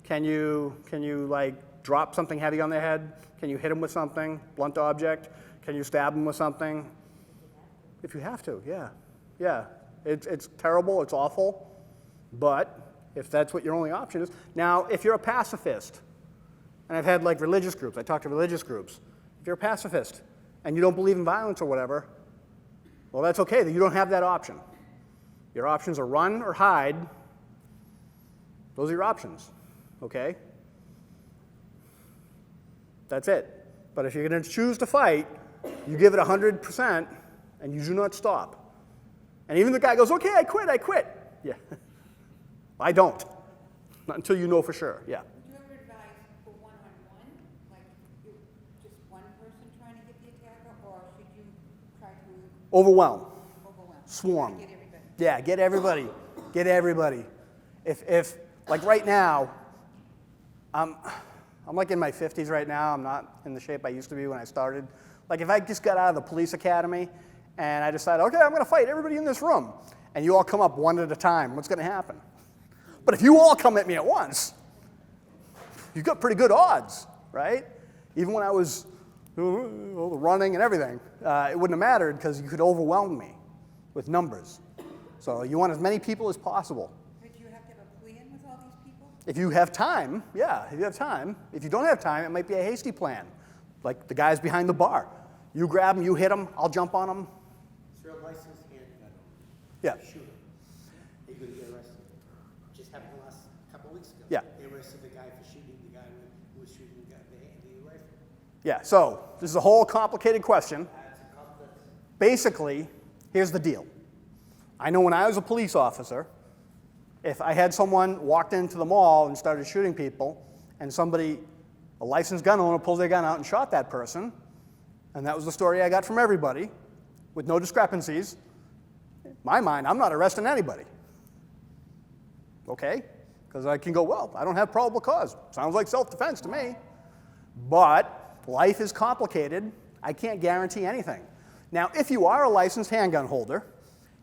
Can you like drop something heavy on their head? Can you hit them with something, blunt object? Can you stab them with something? If you have to, yeah. Yeah. It's terrible, it's awful, but if that's what your only option is. Now, if you're a pacifist, and I've had like religious groups, I talk to religious groups. If you're a pacifist and you don't believe in violence or whatever, well, that's okay, you don't have that option. Your options are run or hide. Those are your options, okay? That's it. But if you're going to choose to fight, you give it 100% and you do not stop. And even the guy goes, okay, I quit. Yeah. I don't. Not until you know for sure, yeah. Would you ever advise for one-on-one, like just one person trying to get the attacker, or should you try to Overwhelm. Get Swarm. everybody. Yeah, get everybody. Get everybody. If like right now, I'm like in my 50s right now. I'm not in the shape I used to be when I started. Like if I just got out of the police academy and I decided, okay, I'm going to fight everybody in this room, and you all come up one at a time, what's going to happen? But if you all come at me at once, you've got pretty good odds, right? Even when I was all the running and everything. It wouldn't have mattered because you could overwhelm me with numbers. So you want as many people as possible. But do you have to have a plan with all these people? If you have time, yeah, if you have time. If you don't have time, it might be a hasty plan, like the guys behind the bar. You grab them, you hit them, I'll jump on them. Is there a licensed handgun? Yeah. Shooter. Are you going to get arrested? Just happened the last couple of weeks ago. Yeah. They arrested the guy for shooting the guy who was shooting the guy the rifle. Yeah, so this is a whole complicated question. Basically, here's the deal. I know when I was a police officer, if I had someone walked into the mall and started shooting people, and somebody, a licensed gun owner, pulls their gun out and shot that person, and that was the story I got from everybody, with no discrepancies, in my mind, I'm not arresting anybody. Okay? Because I can go, well, I don't have probable cause. Sounds like self-defense to me. But life is complicated. I can't guarantee anything. Now, if you are a licensed handgun holder,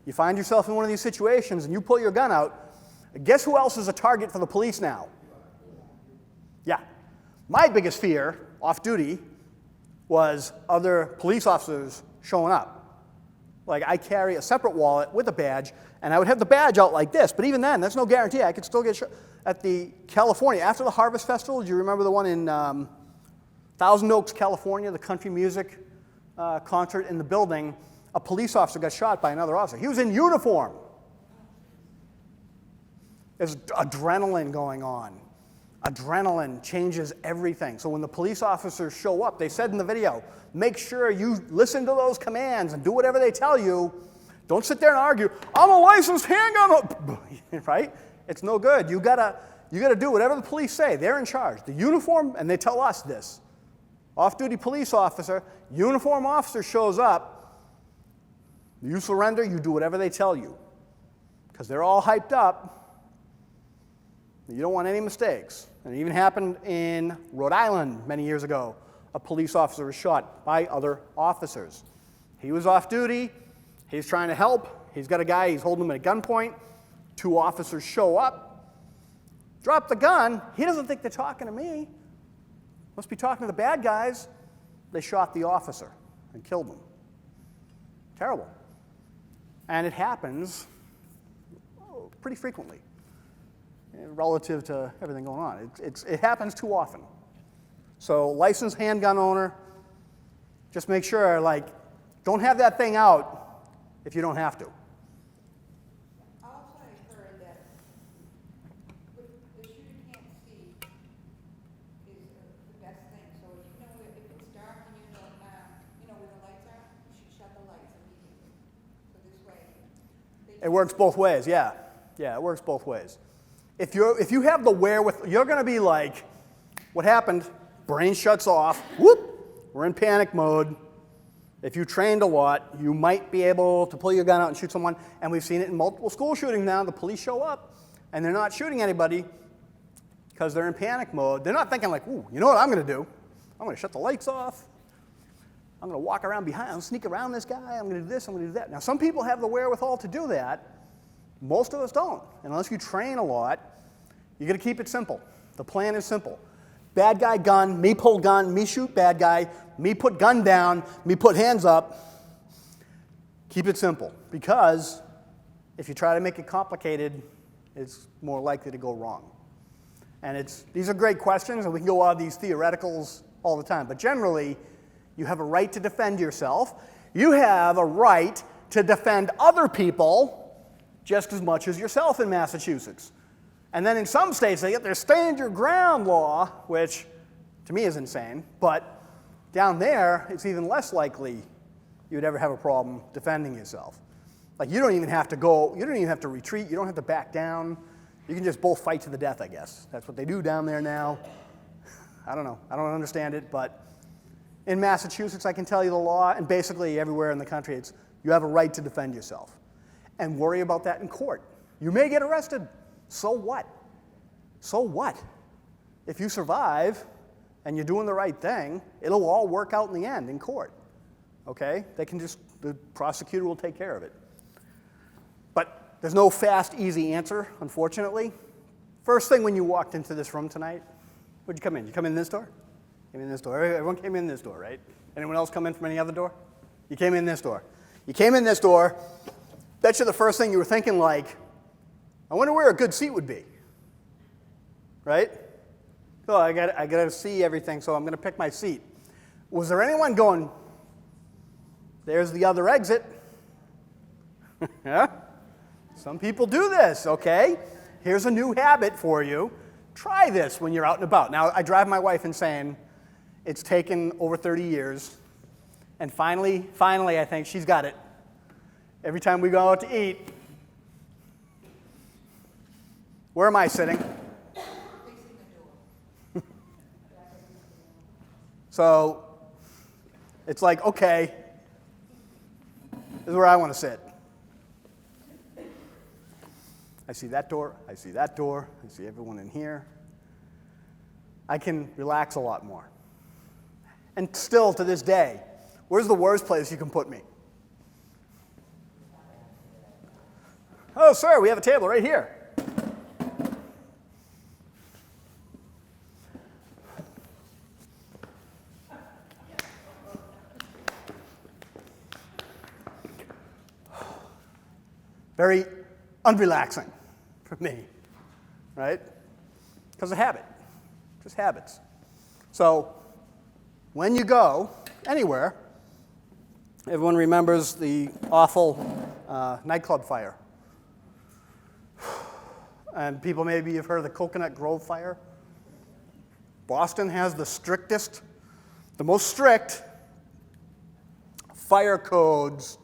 you find yourself in one of these situations and you pull your gun out, guess who else is a target for the police now? Yeah. My biggest fear, off duty, was other police officers showing up. Like, I carry a separate wallet with a badge, and I would have the badge out like this, but even then, that's no guarantee. I could still get shot. At the California, after the Harvest Festival, do you remember the one in Thousand Oaks, California, the country music concert in the building? A police officer got shot by another officer. He was in uniform. There's adrenaline going on. Adrenaline changes everything. So when the police officers show up, they said in the video, make sure you listen to those commands and do whatever they tell you. Don't sit there and argue, I'm a licensed handgun, right? It's no good. You gotta do whatever the police say. They're in charge. The uniform, and they tell us this. Off-duty police officer, uniform officer shows up, you surrender, you do whatever they tell you. Because they're all hyped up. You don't want any mistakes. And it even happened in Rhode Island many years ago. A police officer was shot by other officers. He was off duty. He's trying to help. He's got a guy, he's holding him at gunpoint. Two officers show up, drop the gun. He doesn't think they're talking to me. Must be talking to the bad guys. They shot the officer and killed him. Terrible. And it happens pretty frequently relative to everything going on. It happens too often. So licensed handgun owner, just make sure, like, don't have that thing out if you don't have to. Also, I heard that the shooter can't see is the best thing. So if it's dark and where the lights are, you should shut the lights immediately. So this way, It works both ways, yeah. Yeah, it works both ways. If you have the wherewithal, you're going to be like, what happened? Brain shuts off. Whoop! We're in panic mode. If you trained a lot, you might be able to pull your gun out and shoot someone. And we've seen it in multiple school shootings now. The police show up, and they're not shooting anybody because they're in panic mode. They're not thinking like, ooh, you know what I'm going to do? I'm going to shut the lights off. I'm going to walk around behind. I'm going to sneak around this guy. I'm going to do this. I'm going to do that. Now, some people have the wherewithal to do that. Most of us don't. And unless you train a lot, you're going to keep it simple. The plan is simple. Bad guy, gun, me pull gun, me shoot bad guy, me put gun down, me put hands up. Keep it simple. Because if you try to make it complicated, it's more likely to go wrong. And these are great questions, and we can go on these theoreticals all the time. But generally, you have a right to defend yourself. You have a right to defend other people just as much as yourself in Massachusetts. And then in some states, they get their stand your ground law, which to me is insane. But down there, it's even less likely you'd ever have a problem defending yourself. Like, you don't even have to go, you don't even have to retreat, you don't have to back down. You can just both fight to the death, I guess. That's what they do down there now. I don't know. I don't understand it, but in Massachusetts, I can tell you the law, and basically everywhere in the country, it's you have a right to defend yourself. And worry about that in court. You may get arrested. So what? So what? If you survive and you're doing the right thing, it'll all work out in the end in court. Okay? The prosecutor will take care of it. But there's no fast, easy answer, unfortunately. First thing when you walked into this room tonight, where'd you come in? You come in this door? Came in this door. Everyone came in this door, right? Anyone else come in from any other door? You came in this door. You came in this door. Bet you the first thing you were thinking, like, I wonder where a good seat would be. Right? So I got to see everything, so I'm going to pick my seat. Was there anyone going, there's the other exit? Yeah? Some people do this, okay? Here's a new habit for you. Try this when you're out and about. Now, I drive my wife insane. It's taken over 30 years. And finally, I think she's got it. Every time we go out to eat, where am I sitting? So it's like, okay, this is where I want to sit. I see that door, I see that door, I see everyone in here. I can relax a lot more. And still to this day, where's the worst place you can put me? Oh, sir, we have a table right here. Very unrelaxing for me, right? Because of habit, just habits. So when you go anywhere, everyone remembers the awful nightclub fire. And people maybe have heard of the Coconut Grove fire. Boston has the most strict fire codes,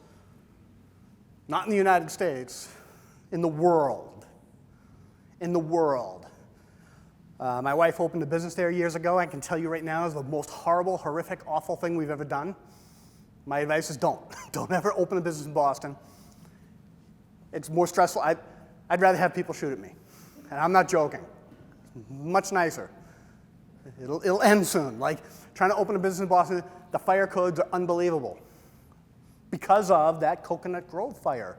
not in the United States, in the world. In the world. My wife opened a business there years ago. I can tell you right now, it's the most horrible, horrific, awful thing we've ever done. My advice is don't. Don't ever open a business in Boston. It's more stressful. I'd rather have people shoot at me. And I'm not joking. Much nicer. It'll end soon. Like, trying to open a business in Boston, the fire codes are unbelievable. Because of that Coconut Grove fire.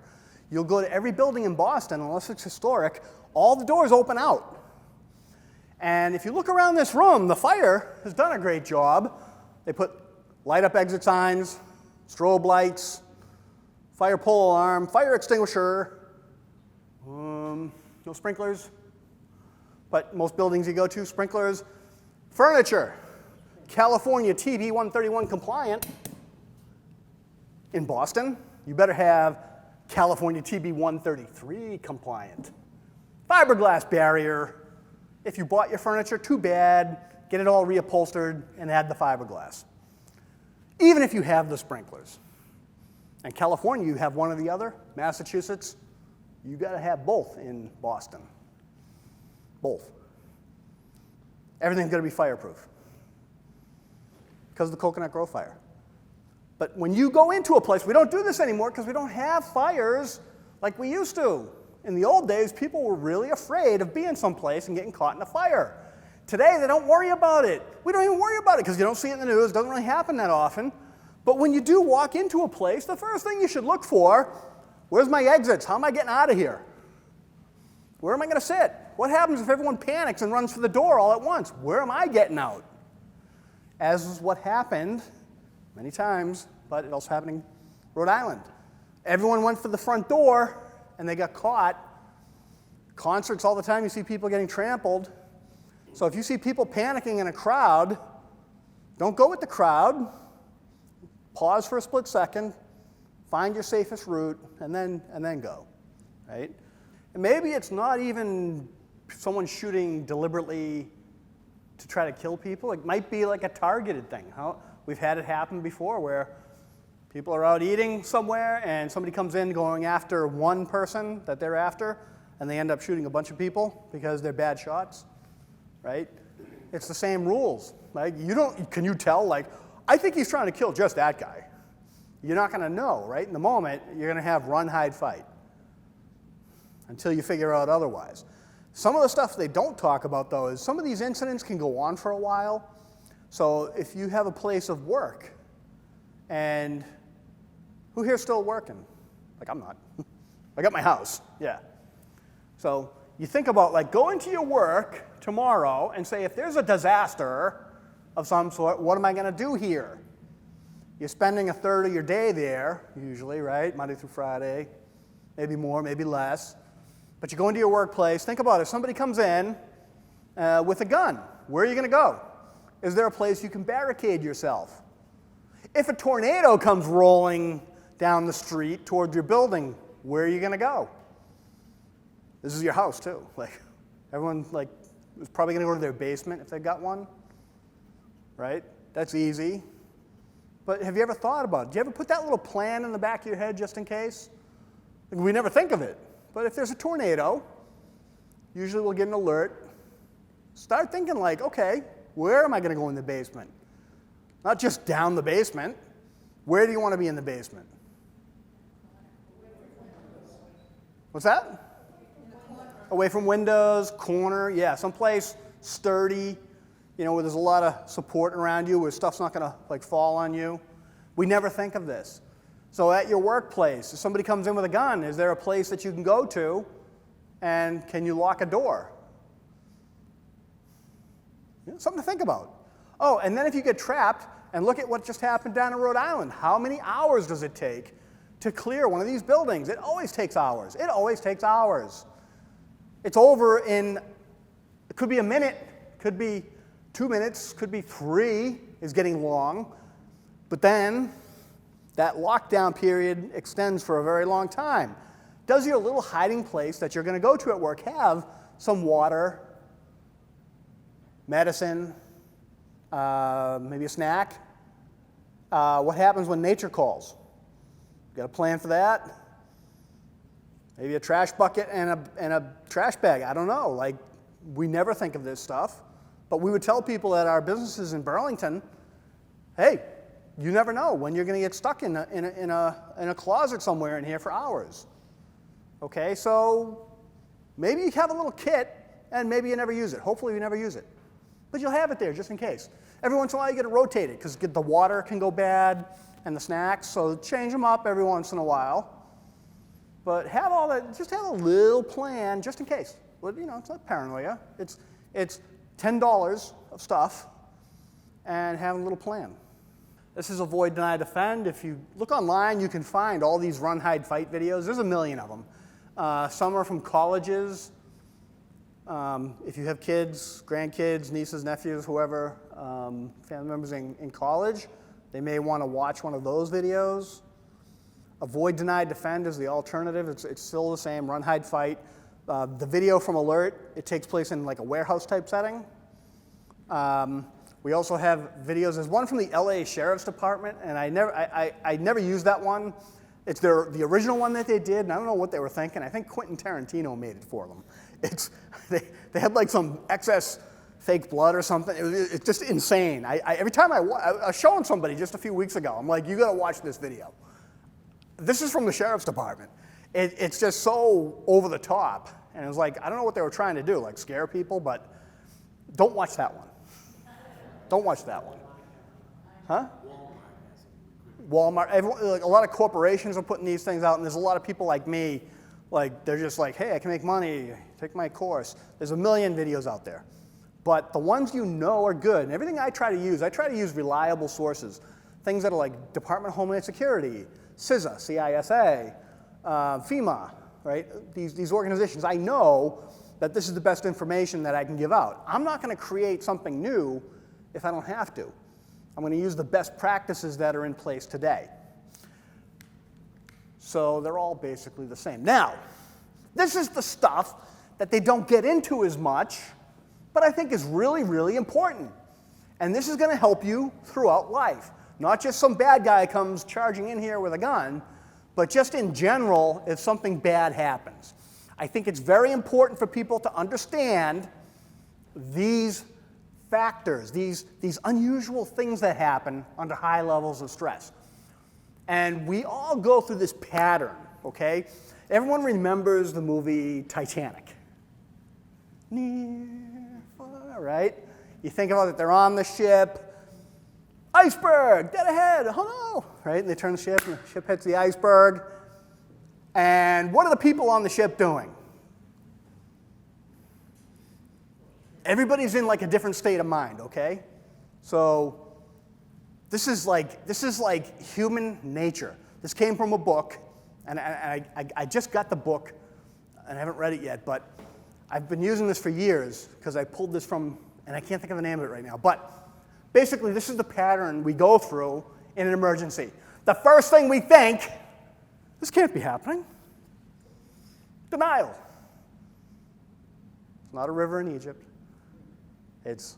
You'll go to every building in Boston, unless it's historic, all the doors open out. And if you look around this room, the fire has done a great job. They put light up exit signs, strobe lights, fire pole alarm, fire extinguisher, no sprinklers, but most buildings you go to, sprinklers, furniture, California TB 131 compliant. In Boston, you better have California TB 133 compliant. Fiberglass barrier. If you bought your furniture, too bad. Get it all reupholstered and add the fiberglass. Even if you have the sprinklers. In California, you have one or the other. Massachusetts, you got to have both in Boston. Both. Everything's going to be fireproof because of the Coconut Grove fire. But when you go into a place, we don't do this anymore because we don't have fires like we used to. In the old days, people were really afraid of being someplace and getting caught in a fire. Today, they don't worry about it. We don't even worry about it because you don't see it in the news. It doesn't really happen that often. But when you do walk into a place, the first thing you should look for, where's my exits? How am I getting out of here? Where am I going to sit? What happens if everyone panics and runs for the door all at once? Where am I getting out? As is what happened many times, but it also happened in Rhode Island. Everyone went for the front door, and they got caught. Concerts all the time, you see people getting trampled. So if you see people panicking in a crowd, don't go with the crowd. Pause for a split second, find your safest route, and then go, right? And maybe it's not even someone shooting deliberately to try to kill people. It might be like a targeted thing. We've had it happen before where people are out eating somewhere and somebody comes in going after one person that they're after, and they end up shooting a bunch of people because they're bad shots, right? It's the same rules. Like, can you tell, like, I think he's trying to kill just that guy. You're not going to know, right? In the moment, you're going to have run, hide, fight until you figure out otherwise. Some of the stuff they don't talk about, though, is some of these incidents can go on for a while. So if you have a place of work, and who here's still working? Like, I'm not. I got my house, yeah. So you think about, like, going to your work tomorrow and say, if there's a disaster, of some sort. What am I going to do here? You're spending a third of your day there, usually, right? Monday through Friday, maybe more, maybe less. But you go into your workplace. Think about it. If somebody comes in with a gun, where are you going to go? Is there a place you can barricade yourself? If a tornado comes rolling down the street toward your building, where are you going to go? This is your house, too. Like, everyone, like, is probably going to go to their basement if they've got one, right? That's easy. But have you ever thought about it? Do you ever put that little plan in the back of your head just in case? Like, we never think of it. But if there's a tornado, usually we'll get an alert. Start thinking like, okay, where am I going to go in the basement? Not just down the basement. Where do you want to be in the basement? What's that? Away from windows, corner, yeah, someplace sturdy, where there's a lot of support around you, where stuff's not going to like fall on you. We never think of this. So at your workplace, if somebody comes in with a gun, is there a place that you can go to, and can you lock a door? Something to think about. Oh, and then if you get trapped, and look at what just happened down in Rhode Island. How many hours does it take to clear one of these buildings? It always takes hours. It always takes hours. It's over in, it could be a minute, could be 2 minutes, could be 3, is getting long. But then that lockdown period extends for a very long time. Does your little hiding place that you're going to go to at work have some water, medicine, maybe a snack? What happens when nature calls? Got a plan for that? Maybe a trash bucket and a trash bag. I don't know. Like, we never think of this stuff. But we would tell people at our businesses in Burlington, hey, you never know when you're going to get stuck in a closet somewhere in here for hours. Okay, so maybe you have a little kit and maybe you never use it. Hopefully you never use it. But you'll have it there just in case. Every once in a while you got to rotate it because the water can go bad and the snacks, so change them up every once in a while. But have all that, just have a little plan just in case. But, it's not paranoia. It's $10 of stuff and have a little plan. This is Avoid, Deny, Defend. If you look online, you can find all these run, hide, fight videos. There's a million of them. Some are from colleges. If you have kids, grandkids, nieces, nephews, whoever, family members in college, they may want to watch one of those videos. Avoid, Deny, Defend is the alternative. It's still the same, run, hide, fight. The video from Alert, it takes place in like a warehouse type setting. We also have videos. There's one from the LA Sheriff's Department, and I never used that one. It's the original one that they did, and I don't know what they were thinking. I think Quentin Tarantino made it for them. They had like some excess fake blood or something. It's just insane. Every time I was showing somebody just a few weeks ago, I'm like, you got to watch this video. This is from the Sheriff's Department. It's just so over the top, and it was like, I don't know what they were trying to do, like scare people, but don't watch that one. Don't watch that one. Huh? Walmart. Like a lot of corporations are putting these things out, and there's a lot of people like me, like they're just like, hey, I can make money, take my course. There's a million videos out there. But the ones you know are good, and everything I try to use reliable sources. Things that are like Department of Homeland Security, CISA, C-I-S-A, FEMA, right? These organizations, I know that this is the best information that I can give out. I'm not going to create something new if I don't have to. I'm going to use the best practices that are in place today. So they're all basically the same. Now, this is the stuff that they don't get into as much, but I think is really, really important. And this is going to help you throughout life. Not just some bad guy comes charging in here with a gun, but just in general, if something bad happens. I think it's very important for people to understand these factors, these unusual things that happen under high levels of stress. And we all go through this pattern, okay? Everyone remembers the movie Titanic. Near, far, right? You think about it, they're on the ship, iceberg, dead ahead, oh no, right? And they turn the ship, and the ship hits the iceberg. And what are the people on the ship doing? Everybody's in like a different state of mind, okay? So this is like human nature. This came from a book, and I just got the book, and I haven't read it yet, but I've been using this for years because I pulled this from, and I can't think of the name of it right now, but basically this is the pattern we go through in an emergency. The first thing we think, this can't be happening. Denial. It's not a river in Egypt. It's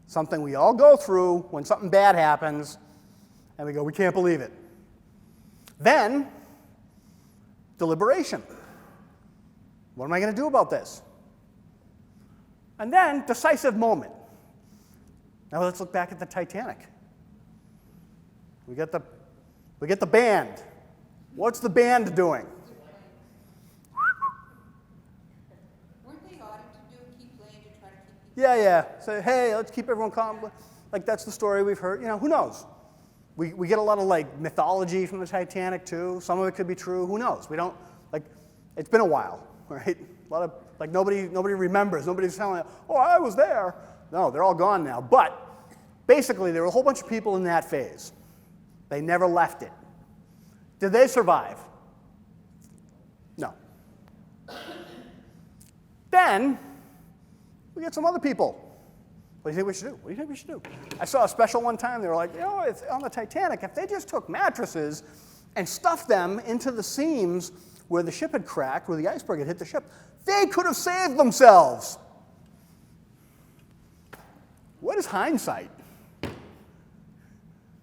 something we all go through when something bad happens, and we go, we can't believe it. Then, deliberation. What am I going to do about this? And then, decisive moment. Now let's look back at the Titanic. We get the band. What's the band doing? Weren't they ought to keep playing to try to keep people? Yeah. Say, hey, let's keep everyone calm. Like, that's the story we've heard. You know, who knows? We get a lot of, like, mythology from the Titanic, too. Some of it could be true. Who knows? We don't, like, it's been a while, right? A lot of, like, nobody remembers. Nobody's telling, oh, I was there. No, they're all gone now. But basically, there were a whole bunch of people in that phase. They never left it. Did they survive? No. Then, we get some other people. What do you think we should do? What do you think we should do? I saw a special one time. They were like, you know, it's on the Titanic, if they just took mattresses and stuffed them into the seams where the ship had cracked, where the iceberg had hit the ship, they could have saved themselves. What is hindsight?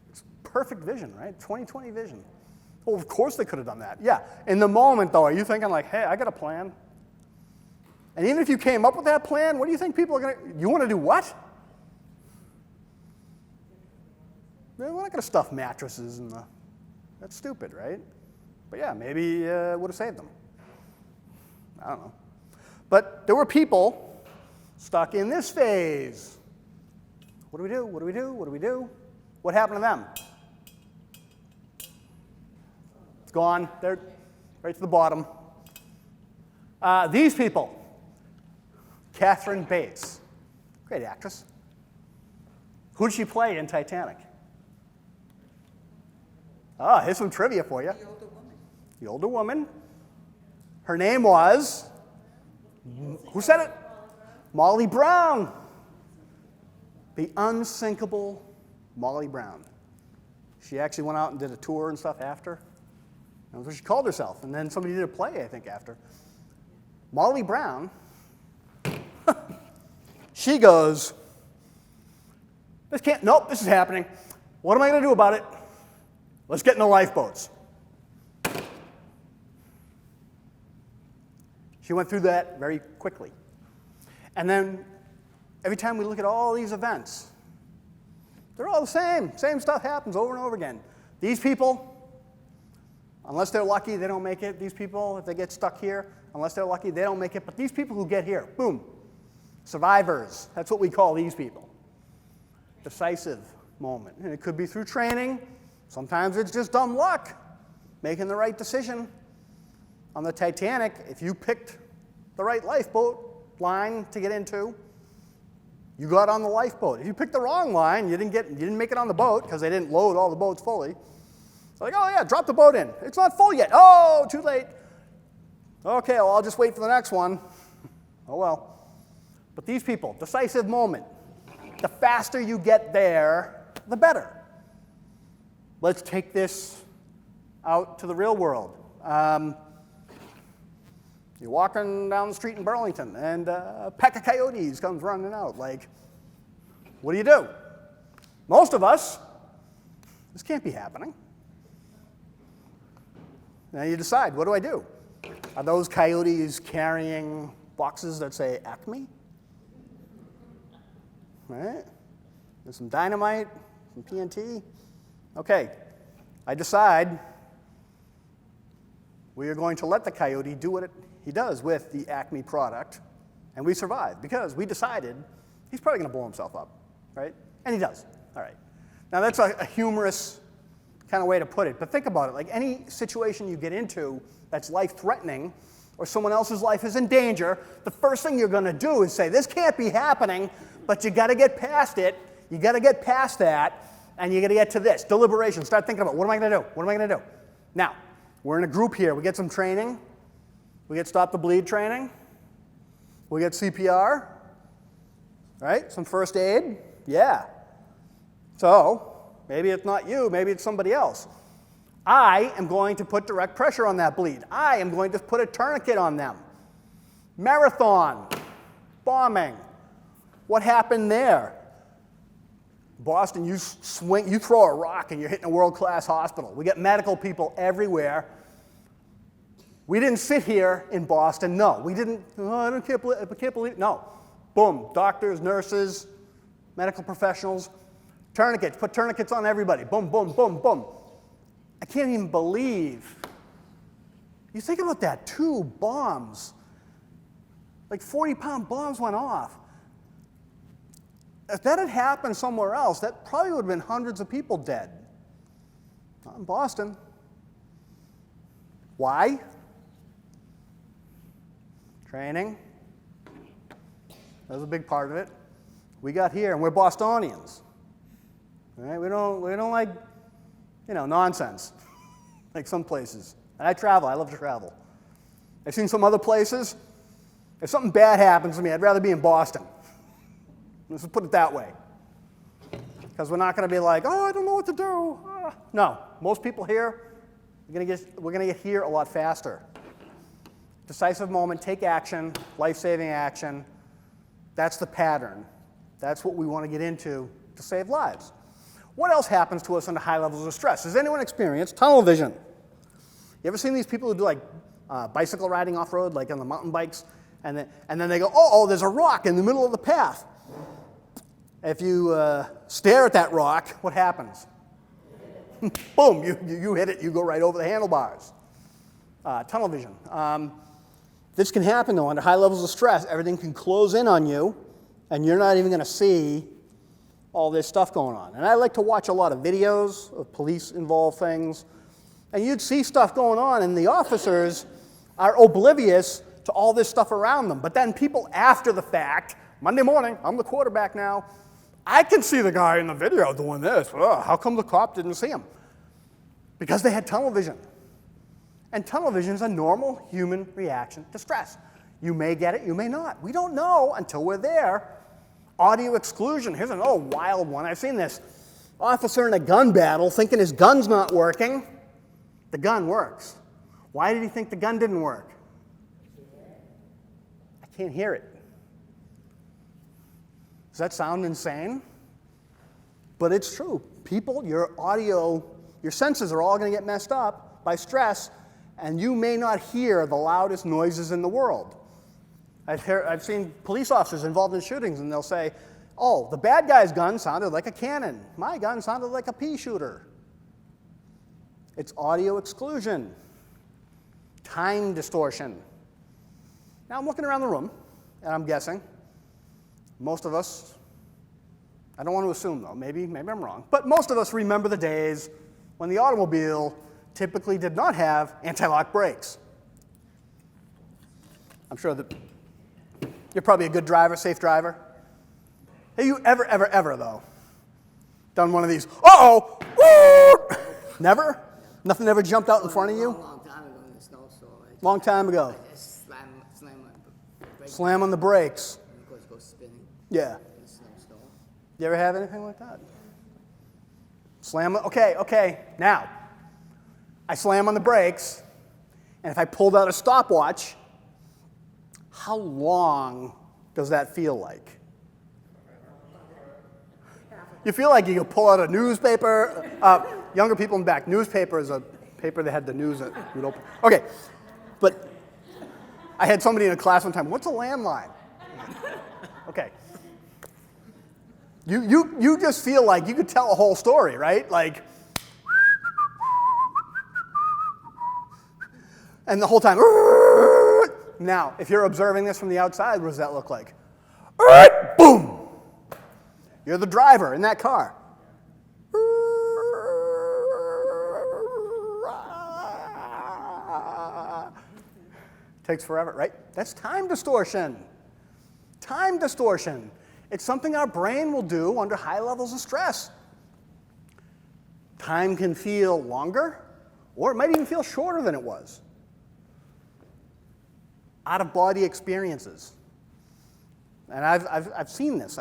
It's perfect vision, right? 20/20 vision. Well, of course they could have done that. Yeah. In the moment, though, are you thinking like, hey, I got a plan? And even if you came up with that plan, what do you think people are going to, you want to do what? We're not going to stuff mattresses in the, that's stupid, right? But yeah, maybe it would have saved them. I don't know. But there were people stuck in this phase. What do we do? What do we do? What do we do? What happened to them? Gone. They're right to the bottom. These people. Catherine Bates. Great actress. Who did she play in Titanic? Here's some trivia for you. The older woman. The older woman. Her name was, who said it? Molly Brown. The unsinkable Molly Brown. She actually went out and did a tour and stuff after. That's what she called herself. And then somebody did a play, I think, after. Molly Brown, she goes, nope, this is happening. What am I going to do about it? Let's get in the lifeboats. She went through that very quickly. And then every time we look at all these events, they're all the same. Same stuff happens over and over again. These people, unless they're lucky, they don't make it. These people, if they get stuck here, unless they're lucky, they don't make it. But these people who get here, boom, survivors. That's what we call these people. Decisive moment. And it could be through training. Sometimes it's just dumb luck, making the right decision. On the Titanic, if you picked the right lifeboat line to get into, you got on the lifeboat. If you picked the wrong line, you didn't make it on the boat because they didn't load all the boats fully. It's like, oh yeah, drop the boat in. It's not full yet. Oh, too late. Okay, well, I'll just wait for the next one. Oh well. But these people, decisive moment. The faster you get there, the better. Let's take this out to the real world. You're walking down the street in Burlington, and a pack of coyotes comes running out. Like, what do you do? Most of us, this can't be happening. Now you decide, what do I do? Are those coyotes carrying boxes that say Acme? Right? There's some dynamite, some TNT. Okay, I decide we are going to let the coyote do what he does with the Acme product, and we survive because we decided he's probably going to blow himself up, right? And he does. All right. Now that's a humorous kind of way to put it, but think about it. Like any situation you get into that's life-threatening or someone else's life is in danger, the first thing you're going to do is say, this can't be happening, but you got to get past it. You got to get past that, and you got to get to this, deliberation. Start thinking about, what am I going to do? What am I going to do? Now, we're in a group here. We get some training. We get stop the bleed training. We get CPR, right? Some first aid. Yeah. So, maybe it's not you, maybe it's somebody else. I am going to put direct pressure on that bleed. I am going to put a tourniquet on them. Marathon, bombing. What happened there? Boston, you throw a rock and you're hitting a world-class hospital. We get medical people everywhere. We didn't sit here in Boston, no. We didn't, I can't believe, no. Boom, doctors, nurses, medical professionals, tourniquets, put tourniquets on everybody. Boom, boom, boom, boom. I can't even believe. You think about that, 2 bombs. Like 40-pound bombs went off. If that had happened somewhere else, that probably would have been hundreds of people dead. Not in Boston. Why? Training. That was a big part of it. We got here, and we're Bostonians. Right? We don't like, nonsense, like some places. And I travel. I love to travel. I've seen some other places. If something bad happens to me, I'd rather be in Boston. Let's put it that way. Because we're not going to be like, I don't know what to do. No, most people here, we're going to get here a lot faster. Decisive moment, take action, life-saving action. That's the pattern. That's what we want to get into to save lives. What else happens to us under high levels of stress? Has anyone experienced tunnel vision? You ever seen these people who do like bicycle riding off-road, like on the mountain bikes, and then they go, oh, there's a rock in the middle of the path. If you stare at that rock, what happens? Boom, you hit it, you go right over the handlebars. Tunnel vision. This can happen, though, under high levels of stress. Everything can close in on you, and you're not even going to see all this stuff going on. And I like to watch a lot of videos of police-involved things, and you'd see stuff going on, and the officers are oblivious to all this stuff around them. But then people after the fact, Monday morning, I'm the quarterback now, I can see the guy in the video doing this. How come the cop didn't see him? Because they had tunnel vision. And tunnel vision is a normal human reaction to stress. You may get it, you may not. We don't know until we're there. Audio exclusion. Here's another wild one. I've seen this. Officer in a gun battle thinking his gun's not working. The gun works. Why did he think the gun didn't work? I can't hear it. Does that sound insane? But it's true. People, your audio, your senses are all going to get messed up by stress, and you may not hear the loudest noises in the world. I've seen police officers involved in shootings, and they'll say, oh, the bad guy's gun sounded like a cannon. My gun sounded like a pea shooter. It's audio exclusion. Time distortion. Now I'm looking around the room, and I'm guessing most of us, I don't want to assume though, maybe I'm wrong, but most of us remember the days when the automobile typically did not have anti-lock brakes. I'm sure that you're probably a good driver, safe driver. Have you ever though, done one of these, uh-oh, woo! Never? Nothing ever jumped out in front of you? Long time ago in the snowstorm. Long time ago. Slam on the brakes. And of course, go spinning Yeah. in the snowstorm. You ever have anything like that? Slam, okay, now, I slam on the brakes, and if I pulled out a stopwatch, how long does that feel like? You feel like you could pull out a newspaper. Younger people in the back, newspaper is a paper that had the news that you'd open. Okay, but I had somebody in a class one time, what's a landline? Okay. You just feel like you could tell a whole story, right? Like, and the whole time, now, if you're observing this from the outside, what does that look like? Boom! You're the driver in that car. Takes forever, right? That's time distortion. Time distortion. It's something our brain will do under high levels of stress. Time can feel longer, or it might even feel shorter than it was. Out-of-body experiences. And I've seen this.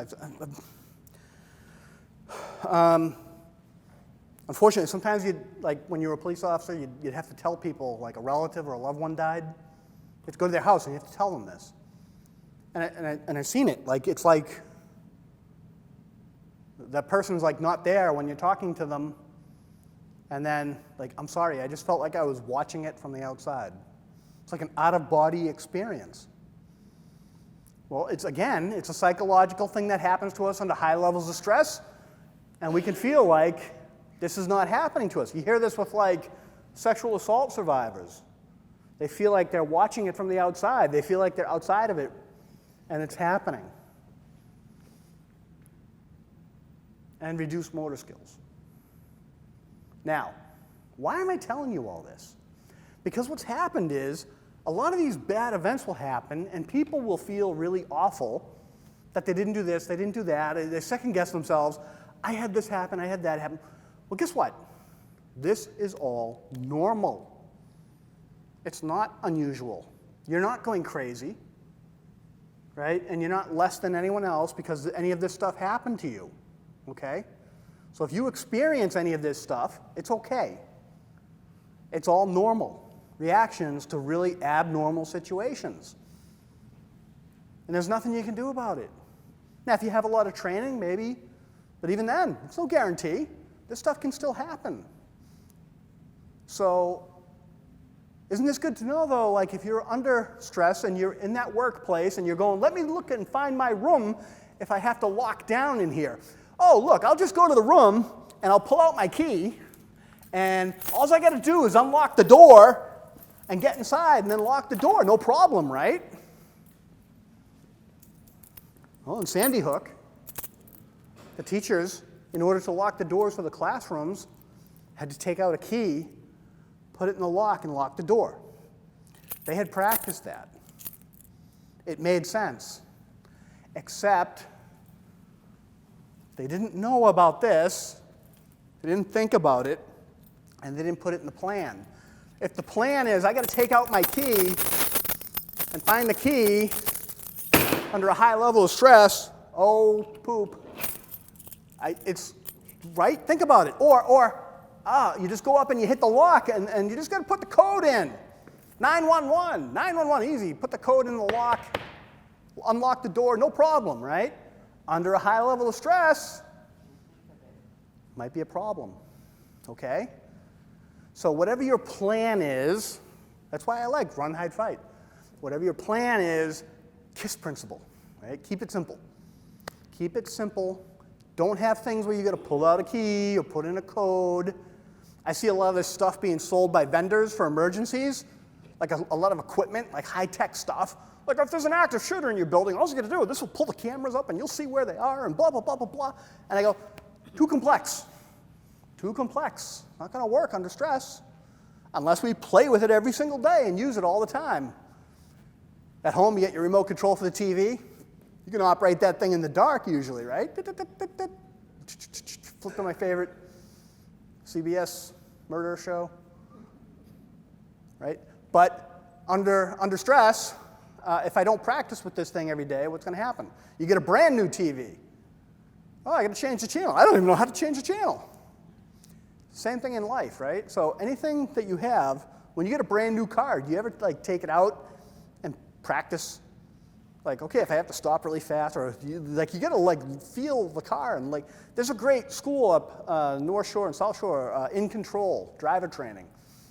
Unfortunately, sometimes when you were a police officer, you'd have to tell people, like a relative or a loved one died. You have to go to their house and you have to tell them this. And I've seen it. Like, it's like that person's like not there when you're talking to them, and then like, I'm sorry, I just felt like I was watching it from the outside. It's like an out-of-body experience. Well, it's a psychological thing that happens to us under high levels of stress, and we can feel like this is not happening to us. You hear this with like sexual assault survivors. They feel like they're watching it from the outside. They feel like they're outside of it, and it's happening. And reduced motor skills. Now, why am I telling you all this? Because what's happened is a lot of these bad events will happen, and people will feel really awful that they didn't do this, they didn't do that, they second guess themselves. I had this happen, I had that happen. Well, guess what? This is all normal. It's not unusual. You're not going crazy, right? And you're not less than anyone else because any of this stuff happened to you, okay? So if you experience any of this stuff, it's okay. It's all normal reactions to really abnormal situations. And there's nothing you can do about it. Now, if you have a lot of training, maybe, but even then, it's no guarantee. This stuff can still happen. So, isn't this good to know, though? Like, if you're under stress and you're in that workplace and you're going, let me look and find my room if I have to lock down in here. Oh, look, I'll just go to the room and I'll pull out my key, and all I got to do is unlock the door and get inside and then lock the door. No problem, right? Well, in Sandy Hook, the teachers, in order to lock the doors for the classrooms, had to take out a key, put it in the lock, and lock the door. They had practiced that. It made sense. Except they didn't know about this, they didn't think about it, and they didn't put it in the plan. If the plan is, I got to take out my key and find the key under a high level of stress, oh, poop. It's, right? Think about it. Or you just go up and you hit the lock, and you just got to put the code in. 911, 911, easy. Put the code in the lock, unlock the door, no problem, right? Under a high level of stress, might be a problem, okay? So whatever your plan is, that's why I like run, hide, fight. Whatever your plan is, KISS principle, right? Keep it simple. Keep it simple. Don't have things where you got to pull out a key or put in a code. I see a lot of this stuff being sold by vendors for emergencies, like a lot of equipment, like high-tech stuff. Like if there's an active shooter in your building, all you got to do is this will pull the cameras up and you'll see where they are and blah, blah, blah, blah, blah. And I go, too complex. Too complex. Not going to work under stress unless we play with it every single day and use it all the time. At home, you get your remote control for the TV. You can operate that thing in the dark usually, right? Flip to my favorite CBS murder show, right? But under stress, if I don't practice with this thing every day, what's going to happen? You get a brand new TV. Oh, I got to change the channel. I don't even know how to change the channel. Same thing in life, right? So anything that you have, when you get a brand new car, do you ever like take it out and practice? Like, okay, if I have to stop really fast, or you gotta like feel the car, and like, there's a great school up North Shore and South Shore, In Control, driver training.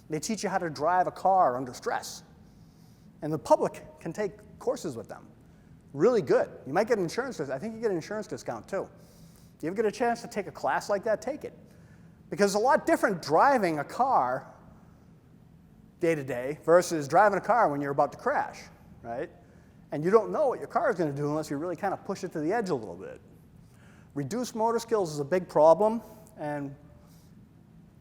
They teach you how to drive a car under stress. And the public can take courses with them. Really good. You might get an insurance discount. I think you get an insurance discount too. If you ever get a chance to take a class like that, take it. Because it's a lot different driving a car day to day versus driving a car when you're about to crash, right? And you don't know what your car is going to do unless you really kind of push it to the edge a little bit. Reduced motor skills is a big problem, and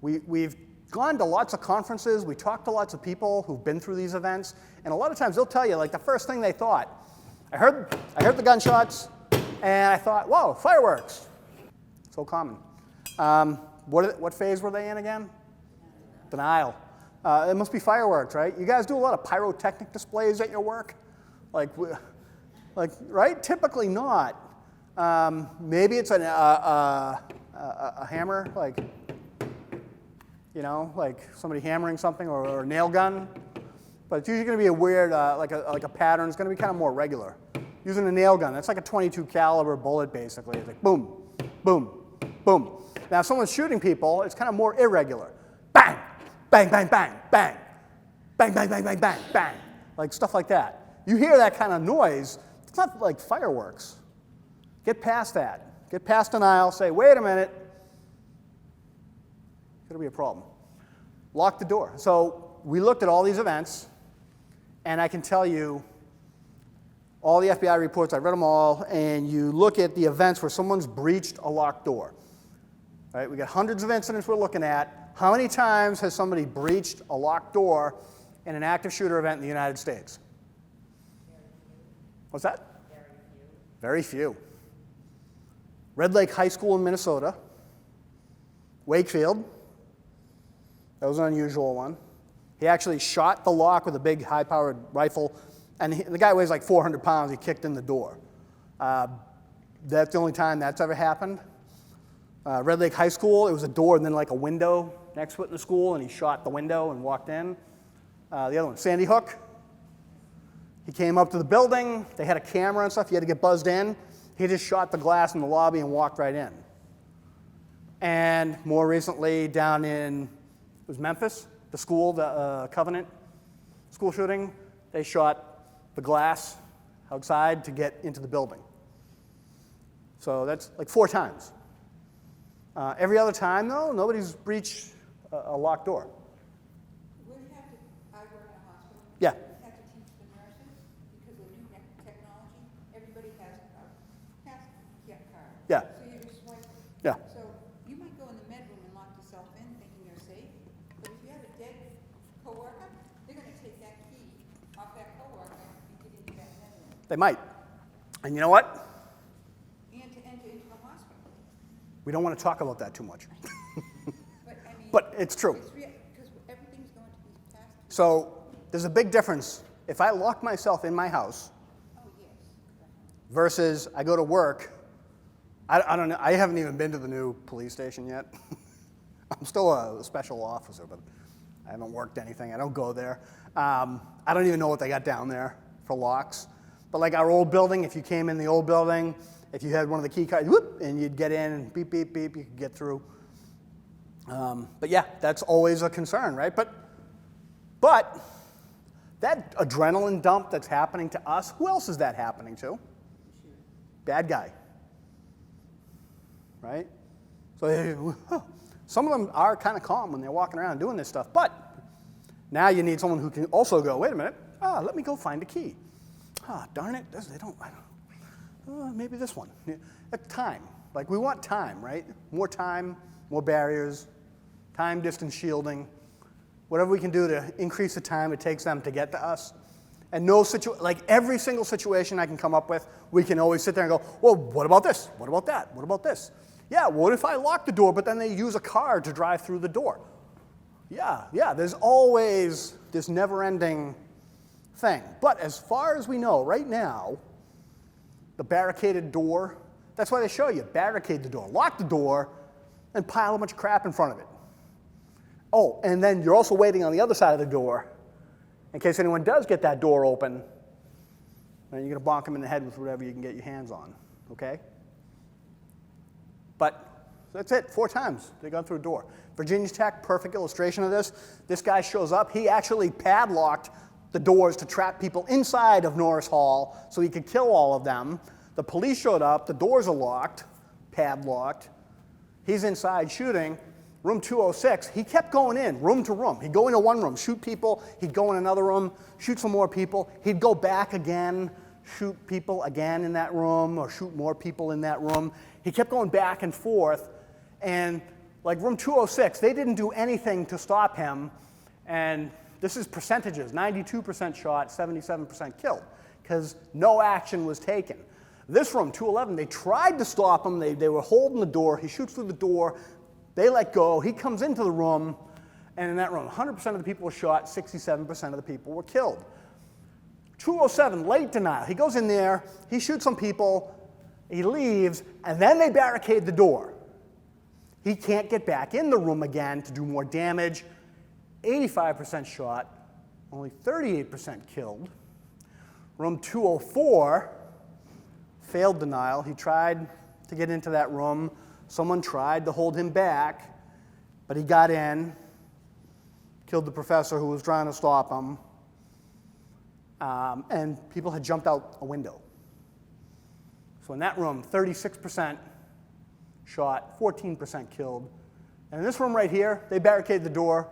we've gone to lots of conferences, we talked to lots of people who've been through these events, and a lot of times they'll tell you, like, the first thing they thought, I heard the gunshots, And I thought, whoa, fireworks. So common. What phase were they in again? Denial. It must be fireworks, right? You guys do a lot of pyrotechnic displays at your work? Like right? Typically not. Maybe it's a hammer, like, you know, like somebody hammering something, or a nail gun. But it's usually going to be a weird, like a pattern. It's going to be kind of more regular. Using a nail gun, that's like a .22 caliber bullet, basically. It's like boom, boom, boom. Now, if someone's shooting people, it's kind of more irregular. Bang, bang, bang, bang, bang, bang, bang, bang, bang, bang, bang, like stuff like that. You hear that kind of noise, it's not like fireworks. Get past that. Get past denial. Say, wait a minute. Could be a problem. Lock the door. So we looked at all these events, and I can tell you all the FBI reports, I've read them all, and you look at the events where someone's breached a locked door. Right? We got hundreds of incidents we're looking at. How many times has somebody breached a locked door in an active shooter event in the United States? What's that? Very few. Red Lake High School in Minnesota. Wakefield. That was an unusual one. He actually shot the lock with a big high-powered rifle, and the guy weighs like 400 pounds. He kicked in the door. That's the only time that's ever happened. Red Lake High School, it was a door and then like a window next to it in the school, and he shot the window and walked in. The other one, Sandy Hook. He came up to the building. They had a camera and stuff. He had to get buzzed in. He just shot the glass in the lobby and walked right in. And more recently, down in, it was Memphis, the school, the Covenant school shooting. They shot the glass outside to get into the building. So that's like 4 times. Every other time, though, nobody's breached a locked door. We have to, I work in a hospital. Yeah. We have to teach the nurses, because of new technology, everybody has a pass card. Yeah. So you just swipe it. Yeah. So you might go in the med room and lock yourself in thinking you're safe, but if you have a dead coworker, they're gonna take that key off that coworker and get into that med room. They might. And you know what? And to enter into the hospital. We don't want to talk about that too much. But I mean. But it's true. It's real, because everything's going to be passed. So there's a big difference. If I lock myself in my house Oh, yes. versus I go to work, I don't know. I haven't even been to the new police station yet. I'm still a special officer, but I haven't worked anything. I don't go there. I don't even know what they got down there for locks. But like our old building, if you came in the old building, if you had one of the key cards, whoop, and you'd get in and beep, beep, beep, you could get through. But yeah, that's always a concern, right? But that adrenaline dump that's happening to us, who else is that happening to? Bad guy, right? So some of them are kind of calm when they're walking around doing this stuff, but now you need someone who can also go, wait a minute, let me go find a key. Darn it, they don't, maybe this one. Time, like we want time, right? More time, more barriers, time distance shielding, whatever we can do to increase the time it takes them to get to us. And like every single situation I can come up with, we can always sit there and go, well, what about this? What about that? What about this? Yeah, what if I lock the door, but then they use a car to drive through the door? Yeah, there's always this never-ending thing. But as far as we know, right now, the barricaded door, that's why they show you, barricade the door, lock the door, and pile a bunch of crap in front of it. Oh, and then you're also waiting on the other side of the door in case anyone does get that door open, then you're going to bonk them in the head with whatever you can get your hands on, okay? But that's it, 4 times they got through a door. Virginia Tech, perfect illustration of this. This guy shows up. He actually padlocked the doors to trap people inside of Norris Hall so he could kill all of them. The police showed up. The doors are locked, padlocked. He's inside shooting. Room 206, he kept going in, room to room. He'd go into one room, shoot people. He'd go in another room, shoot some more people. He'd go back again, shoot people again in that room, or shoot more people in that room. He kept going back and forth. And like room 206, they didn't do anything to stop him. And this is percentages, 92% shot, 77% killed, because no action was taken. This room, 211, they tried to stop him. They were holding the door. He shoots through the door. They let go. He comes into the room, and in that room, 100% of the people were shot, 67% of the people were killed. 207, late denial. He goes in there, he shoots some people, he leaves, and then they barricade the door. He can't get back in the room again to do more damage. 85% shot, only 38% killed. Room 204, failed denial. He tried to get into that room. Someone tried to hold him back, but he got in, killed the professor who was trying to stop him, and people had jumped out a window. So in that room, 36% shot, 14% killed. And in this room right here, they barricaded the door,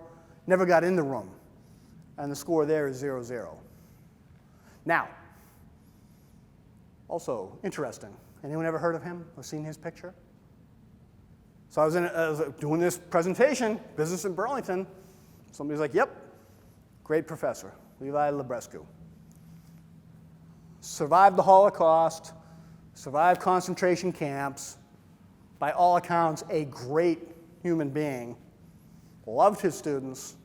never got in the room. And the score there is 0-0. Now, also interesting. Anyone ever heard of him or seen his picture? So I was doing this presentation, business in Burlington. Somebody's like, yep, great professor, Levi Librescu. Survived the Holocaust, survived concentration camps, by all accounts, a great human being, loved his students.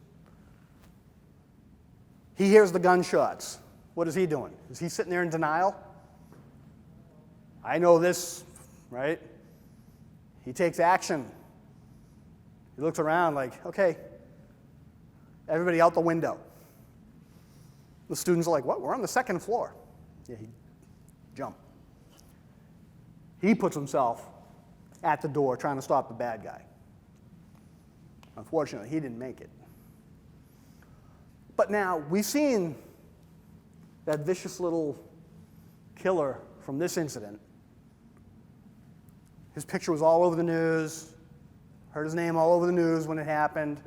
He hears the gunshots. What is he doing? Is he sitting there in denial? I know this, right? He takes action. He looks around like, okay, everybody out the window. The students are like, what? We're on the second floor. Yeah, he jumped. He puts himself at the door trying to stop the bad guy. Unfortunately, he didn't make it. But now, we've seen that vicious little killer from this incident. His picture was all over the news, heard his name all over the news when it happened.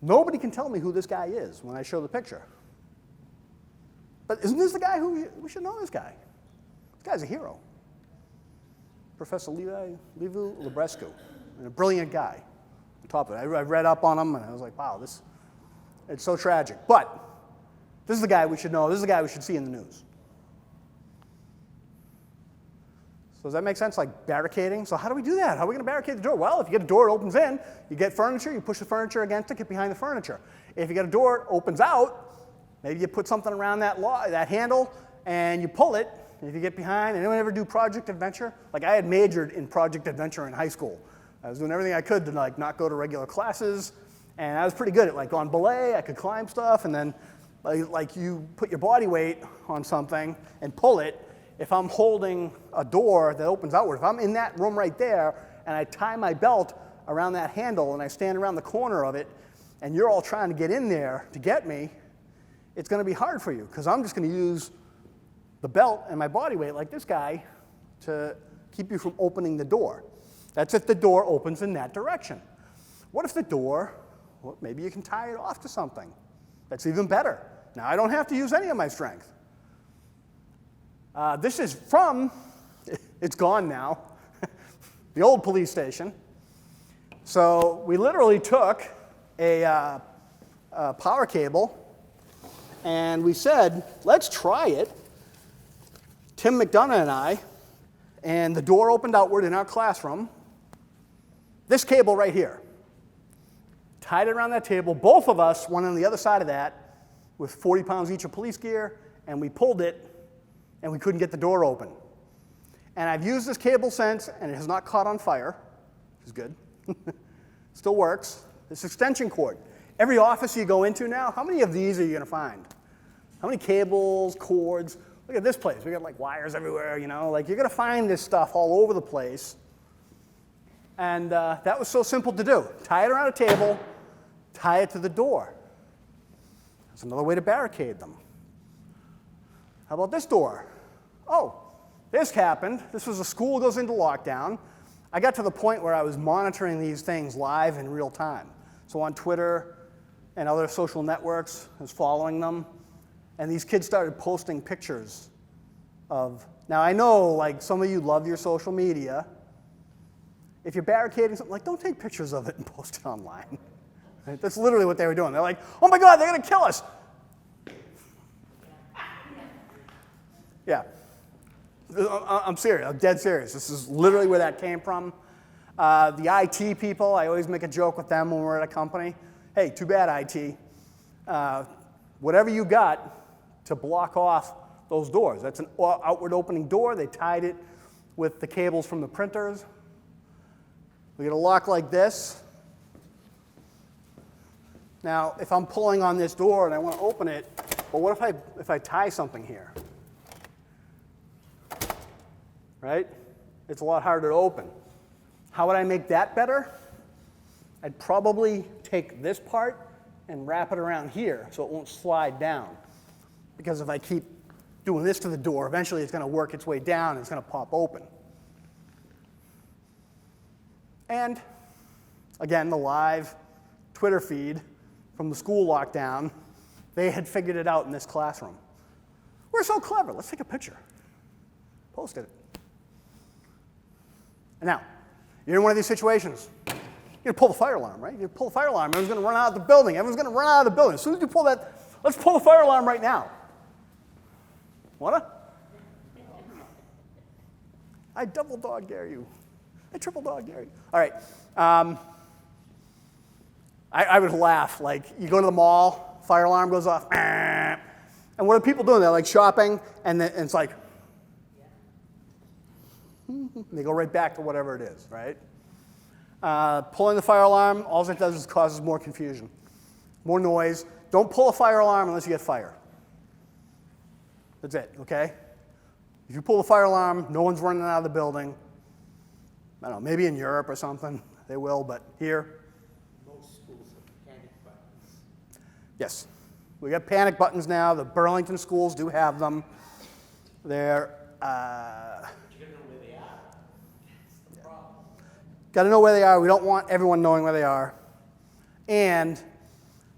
Nobody can tell me who this guy is when I show the picture. But isn't this the guy who we should know this guy? This guy's a hero. Professor Levi Librescu, and a brilliant guy. On top of it, I read up on him and I was like, wow, it's so tragic. But this is the guy we should know. This is the guy we should see in the news. So does that make sense? Like barricading? So how do we do that? How are we going to barricade the door? Well, if you get a door that opens in, you get furniture, you push the furniture against it, get behind the furniture. If you get a door that opens out, maybe you put something around that handle and you pull it. And if you get behind, anyone ever do Project Adventure? Like I had majored in Project Adventure in high school. I was doing everything I could to like not go to regular classes, and I was pretty good at like on belay, I could climb stuff, and then like you put your body weight on something and pull it. If I'm holding a door that opens outward, if I'm in that room right there and I tie my belt around that handle and I stand around the corner of it and you're all trying to get in there to get me, it's going to be hard for you because I'm just going to use the belt and my body weight like this guy to keep you from opening the door. That's if the door opens in that direction. What if the door, well, maybe you can tie it off to something. That's even better. Now I don't have to use any of my strength. This is from, it's gone now, the old police station. So we literally took a power cable and we said, let's try it. Tim McDonough and I, and the door opened outward in our classroom. This cable right here. Tied it around that table, both of us, one on the other side of that, with 40 pounds each of police gear, and we pulled it, and we couldn't get the door open. And I've used this cable since, and it has not caught on fire, which is good. Still works. This extension cord. Every office you go into now, how many of these are you going to find? How many cables, cords? Look at this place. We got like wires everywhere, you know. Like you're going to find this stuff all over the place. And that was so simple to do. Tie it around a table, tie it to the door. That's another way to barricade them. How about this door? Oh, this happened. This was a school goes into lockdown. I got to the point where I was monitoring these things live in real time. So on Twitter and other social networks, I was following them. And these kids started posting pictures of, now I know like some of you love your social media. If you're barricading something, like don't take pictures of it and post it online. Right? That's literally what they were doing. They're like, oh my God, they're going to kill us. Yeah. I'm serious. I'm dead serious. This is literally where that came from. The IT people, I always make a joke with them when we're at a company. Hey, too bad, IT. Whatever you got to block off those doors. That's an outward opening door. They tied it with the cables from the printers. We get a lock like this. Now, if I'm pulling on this door and I want to open it, well, what if I tie something here? Right? It's a lot harder to open. How would I make that better? I'd probably take this part and wrap it around here so it won't slide down. Because if I keep doing this to the door, eventually it's going to work its way down and it's going to pop open. And again, the live Twitter feed from the school lockdown, they had figured it out in this classroom. We're so clever. Let's take a picture. Posted it. And now, you're in one of these situations. You're going to pull the fire alarm, right? You pull the fire alarm. Everyone's going to run out of the building. Everyone's going to run out of the building. As soon as you pull that, let's pull the fire alarm right now. Wanna? I double dog dare you. I triple dog dare you. All right. I would laugh. Like, you go to the mall, fire alarm goes off, and what are people doing? They're like shopping, and it's like, they go right back to whatever it is, right? Pulling the fire alarm, all it does is causes more confusion, more noise. Don't pull a fire alarm unless you get fire. That's it, okay? If you pull the fire alarm, no one's running out of the building. I don't know, maybe in Europe or something, they will, but here. Most schools have panic buttons. Yes, we got panic buttons now. The Burlington schools do have them. They're, got to know where they are. We don't want everyone knowing where they are. And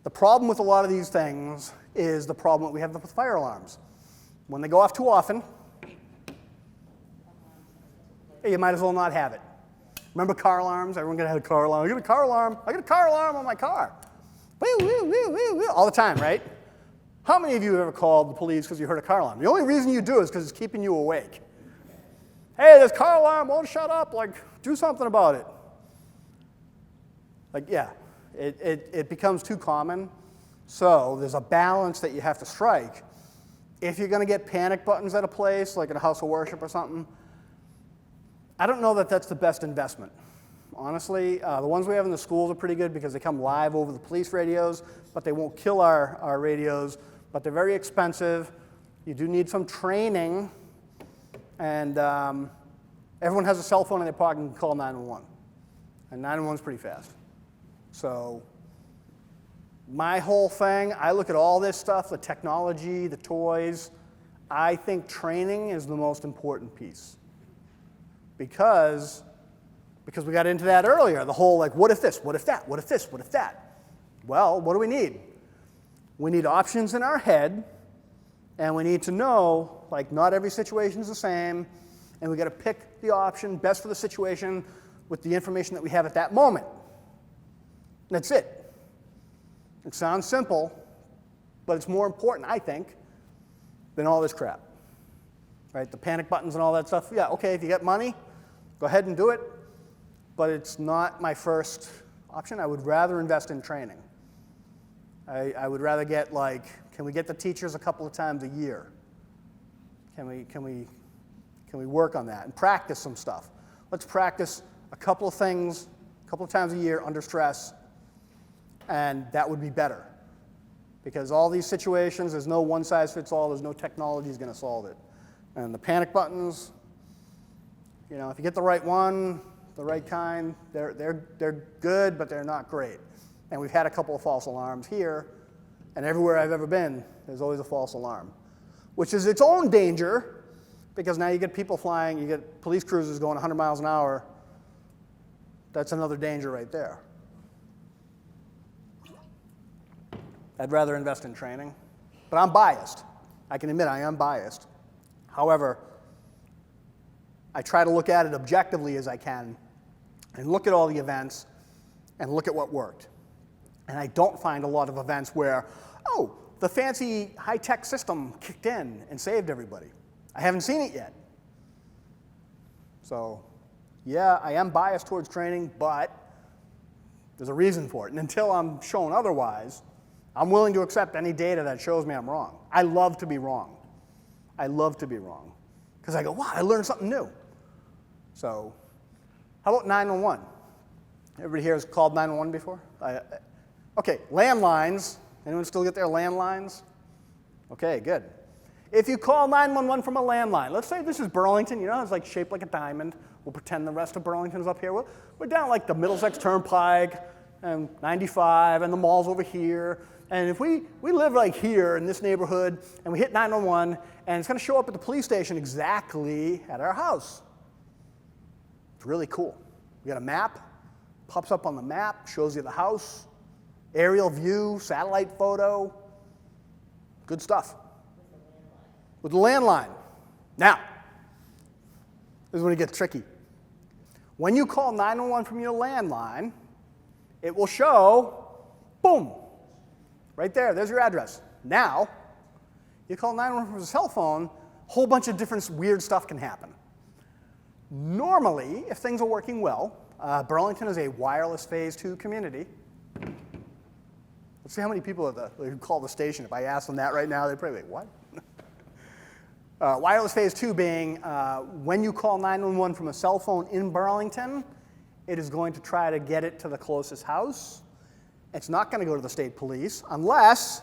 the problem with a lot of these things is the problem that we have with fire alarms. When they go off too often, you might as well not have it. Remember car alarms? Everyone got to have a car alarm. I got a car alarm. I got a car alarm on my car. Woo, woo, woo, woo, woo. All the time, right? How many of you have ever called the police because you heard a car alarm? The only reason you do is because it's keeping you awake. Hey, this car alarm won't shut up. Like, do something about it. Like, yeah, it becomes too common. So there's a balance that you have to strike. If you're going to get panic buttons at a place, like at a house of worship or something, I don't know that that's the best investment. Honestly, the ones we have in the schools are pretty good because they come live over the police radios, but they won't kill our radios, but they're very expensive. You do need some training, and everyone has a cell phone in their pocket and can call 911. And 911 is pretty fast. So my whole thing, I look at all this stuff, the technology, the toys. I think training is the most important piece. Because we got into that earlier, the whole like, what if this, what if that, what if this, what if that? Well, what do we need? We need options in our head, and we need to know, like, not every situation is the same, and we got to pick the option best for the situation with the information that we have at that moment. That's it. It sounds simple, but it's more important, I think, than all this crap. Right? The panic buttons and all that stuff. Yeah, okay, if you got money, go ahead and do it, but it's not my first option. I would rather invest in training. I would rather get, like, can we get the teachers a couple of times a year? Can we work on that and practice some stuff? Let's practice a couple of things a couple of times a year under stress, and that would be better. Because all these situations, there's no one size fits all, there's no technology is going to solve it. And the panic buttons, you know, if you get the right one, the right kind, they're good, but they're not great. And we've had a couple of false alarms here, and everywhere I've ever been, there's always a false alarm, which is its own danger, because now you get people flying, you get police cruisers going 100 miles an hour. That's another danger right there. I'd rather invest in training, but I'm biased. I can admit I am biased. However, I try to look at it objectively as I can and look at all the events and look at what worked. And I don't find a lot of events where, oh, the fancy high-tech system kicked in and saved everybody. I haven't seen it yet. So, yeah, I am biased towards training, but there's a reason for it. And until I'm shown otherwise, I'm willing to accept any data that shows me I'm wrong. I love to be wrong. I love to be wrong. Because I go, wow, I learned something new. So, how about 911? Everybody here has called 911 before? Okay, landlines. Anyone still get their landlines? Okay, good. If you call 911 from a landline, let's say this is Burlington, you know, it's like shaped like a diamond. We'll pretend the rest of Burlington's up here. We're down like the Middlesex Turnpike and 95 and the mall's over here. And if we live like here in this neighborhood and we hit 911 and it's going to show up at the police station exactly at our house. It's really cool. We got a map, pops up on the map, shows you the house, aerial view, satellite photo, good stuff. With the landline. Now, this is when it gets tricky. When you call 911 from your landline, it will show, boom, right there, there's your address. Now, you call 911 from a cell phone, a whole bunch of different weird stuff can happen. Normally, if things are working well, Burlington is a wireless phase 2 community. Let's see how many people who call the station. If I ask them that right now, they'd probably be like, what? Wireless phase 2 being when you call 911 from a cell phone in Burlington, it is going to try to get it to the closest house. It's not going to go to the state police unless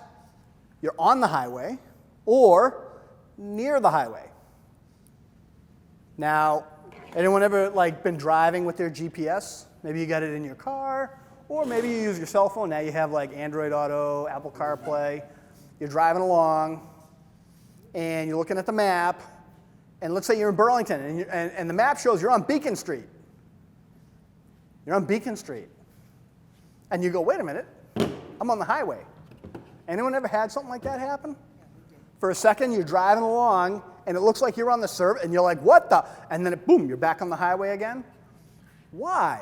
you're on the highway or near the highway. Now, anyone ever been driving with their GPS? Maybe you got it in your car, or maybe you use your cell phone. Now you have Android Auto, Apple CarPlay. You're driving along, and you're looking at the map, and let's say you're in Burlington, and the map shows you're on Beacon Street. You're on Beacon Street. And you go, wait a minute, I'm on the highway. Anyone ever had something like that happen? For a second, you're driving along, and it looks like you're on the service, and you're like, what the? And then, boom, you're back on the highway again. Why?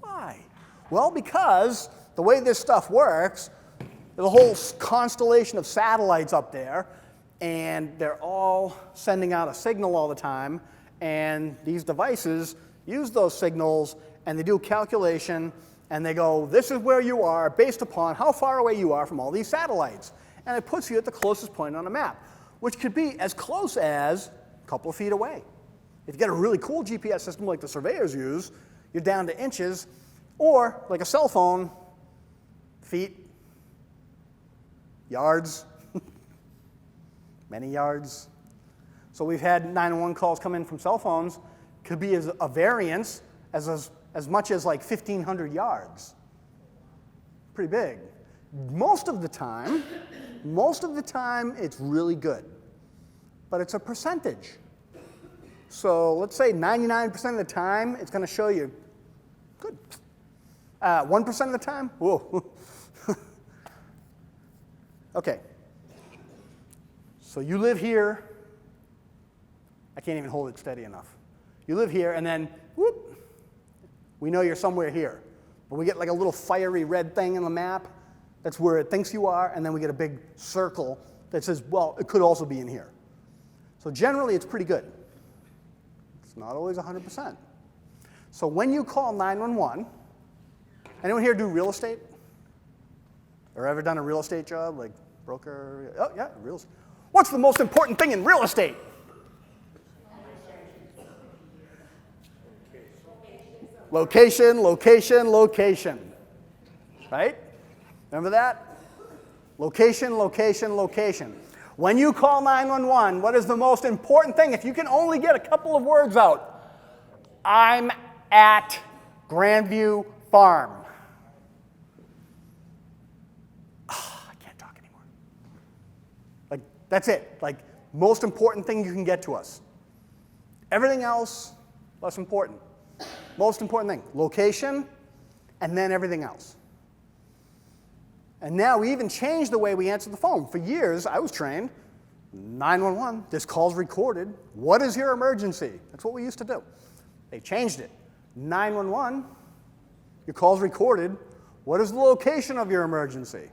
Why? Well, because the way this stuff works, there's a whole constellation of satellites up there, and they're all sending out a signal all the time, and these devices use those signals, and they do a calculation, and they go, this is where you are based upon how far away you are from all these satellites. And it puts you at the closest point on a map, which could be as close as a couple of feet away. If you get a really cool GPS system like the surveyors use, you're down to inches, or like a cell phone, feet, yards, many yards. So we've had 911 calls come in from cell phones, could be as a variance as much as 1,500 yards. Pretty big. Most of the time, it's really good. But it's a percentage. So let's say 99% of the time, it's going to show you good. 1% of the time, whoa. Okay. So you live here. I can't even hold it steady enough. You live here, and then, whoop, we know you're somewhere here. But we get a little fiery red thing on the map. That's where it thinks you are, and then we get a big circle that says, well, it could also be in here. So generally, it's pretty good. It's not always 100%. So when you call 911, anyone here do real estate? Or ever done a real estate job, like broker? Oh, yeah, real estate. What's the most important thing in real estate? Location, location, location. Right? Remember that? Location, location, location. When you call 911, what is the most important thing? If you can only get a couple of words out. I'm at Grandview Farm. Oh, I can't talk anymore. That's it. Most important thing you can get to us. Everything else, less important. Most important thing, location, and then everything else. And now we even changed the way we answer the phone. For years, I was trained, 911, this call's recorded. What is your emergency? That's what we used to do. They changed it. 911, your call's recorded. What is the location of your emergency?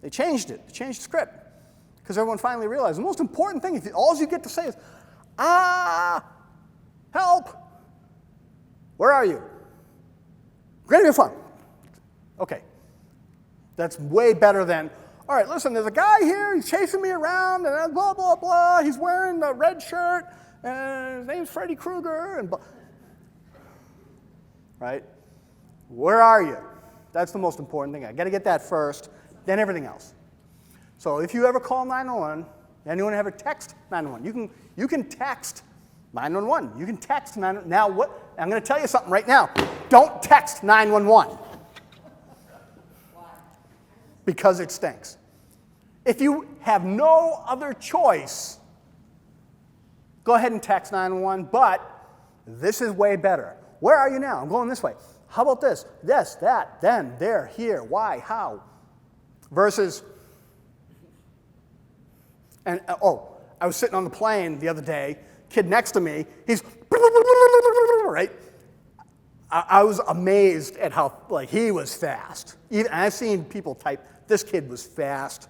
They changed it. They changed the script. Because everyone finally realized the most important thing, all you get to say is, help. Where are you? Great to be fun. Okay. That's way better than, all right, listen, there's a guy here, he's chasing me around, and blah, blah, blah. He's wearing a red shirt, and his name's Freddy Krueger, and blah. Right? Where are you? That's the most important thing. I got to get that first, then everything else. So if you ever call 911, anyone ever text 911, you can text 911. You can text 911. Now what? I'm going to tell you something right now. Don't text 911. Why? Because it stinks. If you have no other choice, go ahead and text 911, but this is way better. Where are you now? I'm going this way. How about this? This, that, then, there, here, why, how? Versus, and I was sitting on the plane the other day, kid next to me, he's, right? I was amazed at how, he was fast. Even, I've seen people type, this kid was fast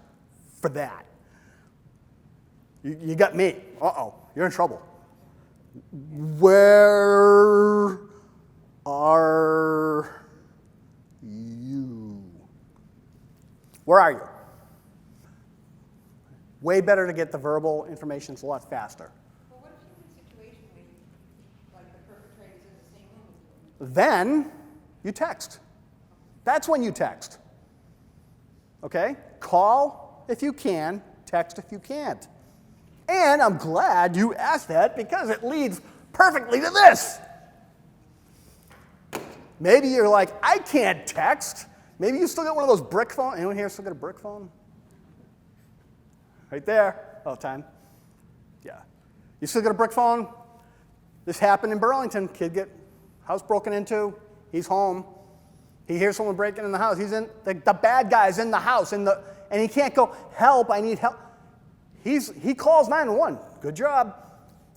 for that. You got me. Uh-oh, you're in trouble. Where are you? Where are you? Way better to get the verbal information. It's a lot faster. Well, what if you're in a situation where, the perpetrator's in the same room with you? Then you text. That's when you text. Okay? Call if you can, text if you can't. And I'm glad you asked that because it leads perfectly to this. Maybe you're like, I can't text. Maybe you still got one of those brick phones. Anyone here still got a brick phone? Right there, all the time. Yeah. You still got a brick phone? This happened in Burlington. Kid get house broken into. He's home. He hears someone breaking in the house. He's in the bad guy's in the house, and he can't go, help, I need help. He calls 911. Good job.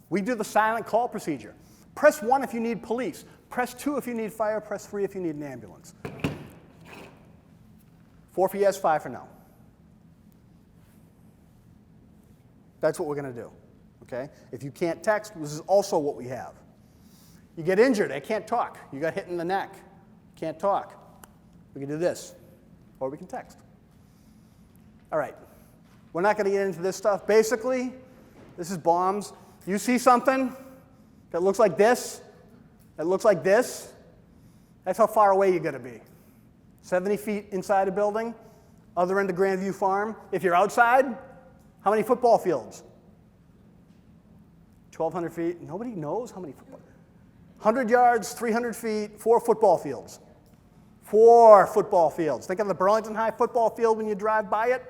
We do the silent call procedure. Press 1 if you need police. Press 2 if you need fire. Press 3 if you need an ambulance. 4 for yes, 5 for no. That's what we're going to do. Okay? If you can't text, this is also what we have. You get injured. I can't talk. You got hit in the neck. Can't talk. We can do this. Or we can text. All right. We're not going to get into this stuff. Basically, this is bombs. You see something that looks like this, that looks like this, that's how far away you're going to be. 70 feet inside a building, other end of Grandview Farm. If you're outside, how many football fields? 1,200 feet. Nobody knows how many football. 100 yards, 300 feet, 4 football fields. 4 football fields. Think of the Burlington High football field when you drive by it.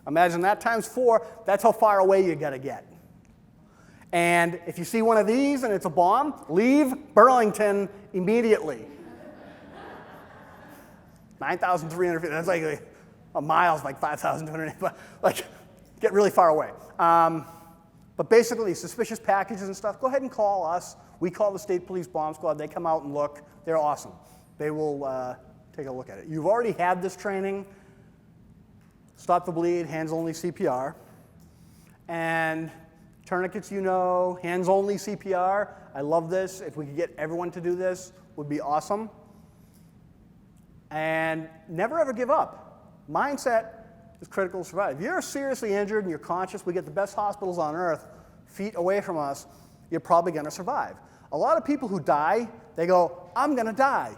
Imagine that times 4. That's how far away you got to get. And if you see one of these and it's a bomb, leave Burlington immediately. 9,300 feet. That's like a mile's like 5,200. Get really far away. But basically, suspicious packages and stuff, go ahead and call us. We call the State Police Bomb Squad. They come out and look. They're awesome. They will take a look at it. You've already had this training. Stop the bleed, hands-only CPR. And tourniquets, hands-only CPR. I love this. If we could get everyone to do this, would be awesome. And never ever give up. Mindset is critical to survive. If you're seriously injured and you're conscious, we get the best hospitals on earth, feet away from us, you're probably going to survive. A lot of people who die, they go, I'm going to die.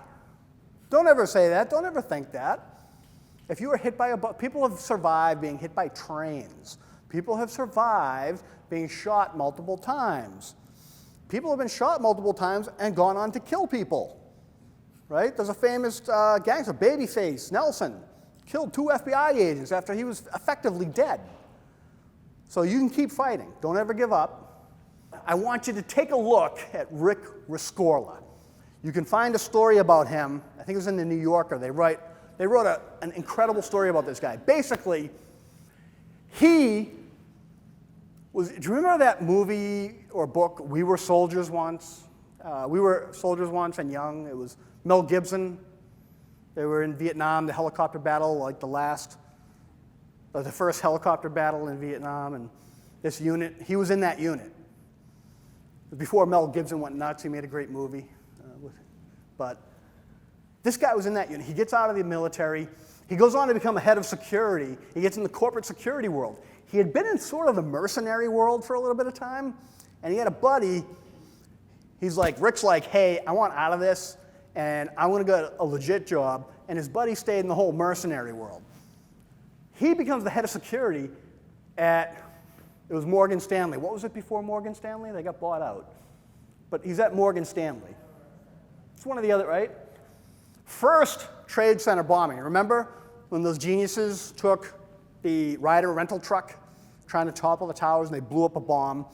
Don't ever say that. Don't ever think that. If you were hit by people have survived being hit by trains. People have survived being shot multiple times. People have been shot multiple times and gone on to kill people. Right? There's a famous gangster, Babyface Nelson, killed 2 FBI agents after he was effectively dead. So you can keep fighting. Don't ever give up. I want you to take a look at Rick Rescorla. You can find a story about him. I think it was in the New Yorker. They wrote an incredible story about this guy. Basically, he was, do you remember that movie or book, We Were Soldiers Once? We Were Soldiers Once and Young. It was Mel Gibson. They were in Vietnam, the helicopter battle, like the last the first helicopter battle in Vietnam, and this unit, he was in that unit. Before Mel Gibson went nuts, he made a great movie. But this guy was in that unit. He gets out of the military. He goes on to become a head of security. He gets in the corporate security world. He had been in sort of the mercenary world for a little bit of time, and he had a buddy. He's like, Rick's like, hey, I want out of this, and I want to get a legit job. And his buddy stayed in the whole mercenary world. He becomes the head of security at, it was Morgan Stanley. What was it before Morgan Stanley? They got bought out. But he's at Morgan Stanley. It's one of the other, right? First Trade Center bombing. Remember when those geniuses took the Ryder rental truck trying to topple the towers and they blew up a bomb?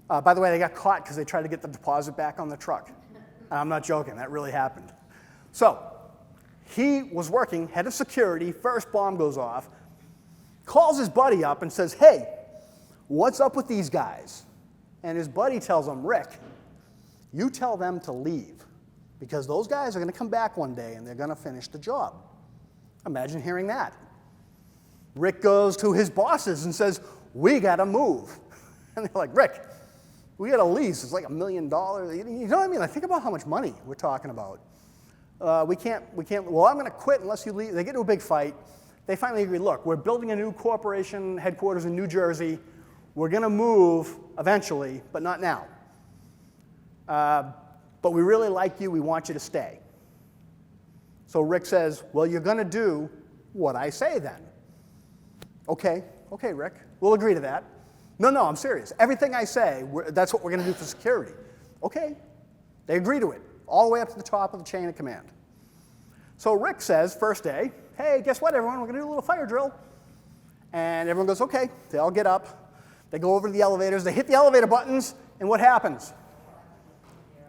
By the way, they got caught because they tried to get the deposit back on the truck. I'm not joking. That really happened. So he was working, head of security, first bomb goes off, calls his buddy up and says, hey, what's up with these guys? And his buddy tells him, Rick, you tell them to leave because those guys are going to come back one day and they're going to finish the job. Imagine hearing that. Rick goes to his bosses and says, we got to move. And they're like, Rick, we got a lease. It's like $1 million. You know what I mean? Like, think about how much money we're talking about. We can't, well, I'm going to quit unless you leave. They get into a big fight. They finally agree, look, we're building a new corporation headquarters in New Jersey. We're going to move eventually, but not now. But we really like you. We want you to stay. So Rick says, well, you're going to do what I say then. Okay, Rick, we'll agree to that. No, I'm serious. Everything I say, that's what we're going to do for security. Okay, they agree to it, all the way up to the top of the chain of command. So Rick says, first day, hey, guess what, everyone? We're going to do a little fire drill. And everyone goes, okay. They all get up. They go over to the elevators. They hit the elevator buttons, and what happens?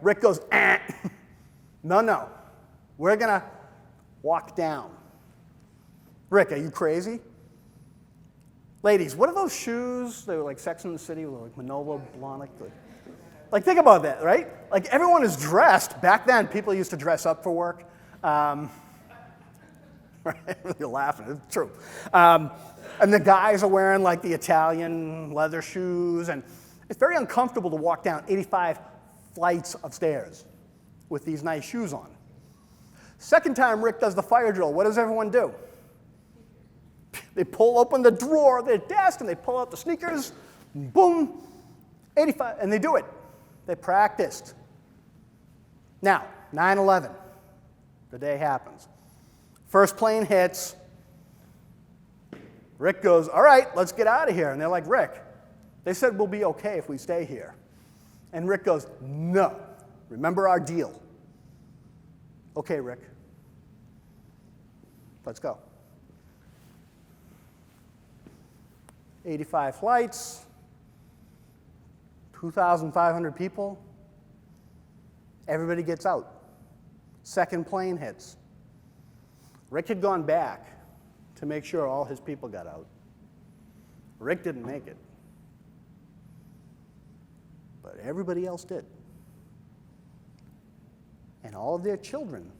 Rick goes, No. We're going to walk down. Rick, are you crazy? Ladies, what are those shoes? They were like Sex and the City, like Manolo Blahnik. Like, think about that, right? Like, everyone is dressed. Back then, people used to dress up for work. Right? You're laughing, it's true. And the guys are wearing like the Italian leather shoes, and it's very uncomfortable to walk down 85 flights of stairs with these nice shoes on. Second time Rick does the fire drill, what does everyone do? They pull open the drawer of their desk and they pull out the sneakers, boom, 85, and they do it. They practiced. Now, 9/11, the day happens. First plane hits. Rick goes, all right, let's get out of here. And they're like, Rick, they said we'll be okay if we stay here. And Rick goes, no, remember our deal. Okay, Rick, let's go. 85 flights, 2,500 people. Everybody gets out. Second plane hits. Rick had gone back to make sure all his people got out. Rick didn't make it. But everybody else did. And all of their children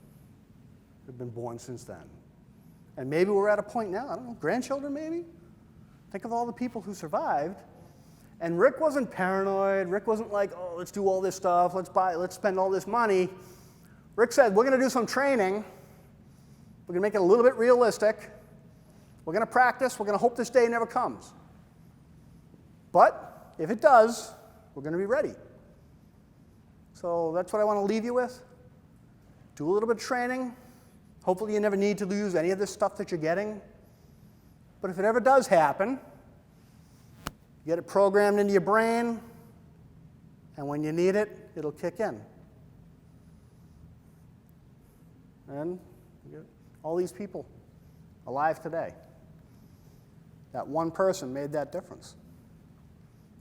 have been born since then. And maybe we're at a point now, I don't know, grandchildren maybe? Think of all the people who survived. And Rick wasn't paranoid. Rick wasn't like, oh, let's do all this stuff. Let's spend all this money. Rick said, we're going to do some training. We're going to make it a little bit realistic. We're going to practice. We're going to hope this day never comes. But if it does, we're going to be ready. So that's what I want to leave you with. Do a little bit of training. Hopefully you never need to use any of this stuff that you're getting. But if it ever does happen, get it programmed into your brain, and when you need it, it'll kick in. And you get all these people alive today. That one person made that difference.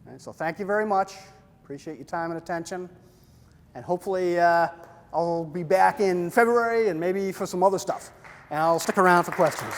Okay, so thank you very much. Appreciate your time and attention. And hopefully I'll be back in February and maybe for some other stuff. And I'll stick around for questions.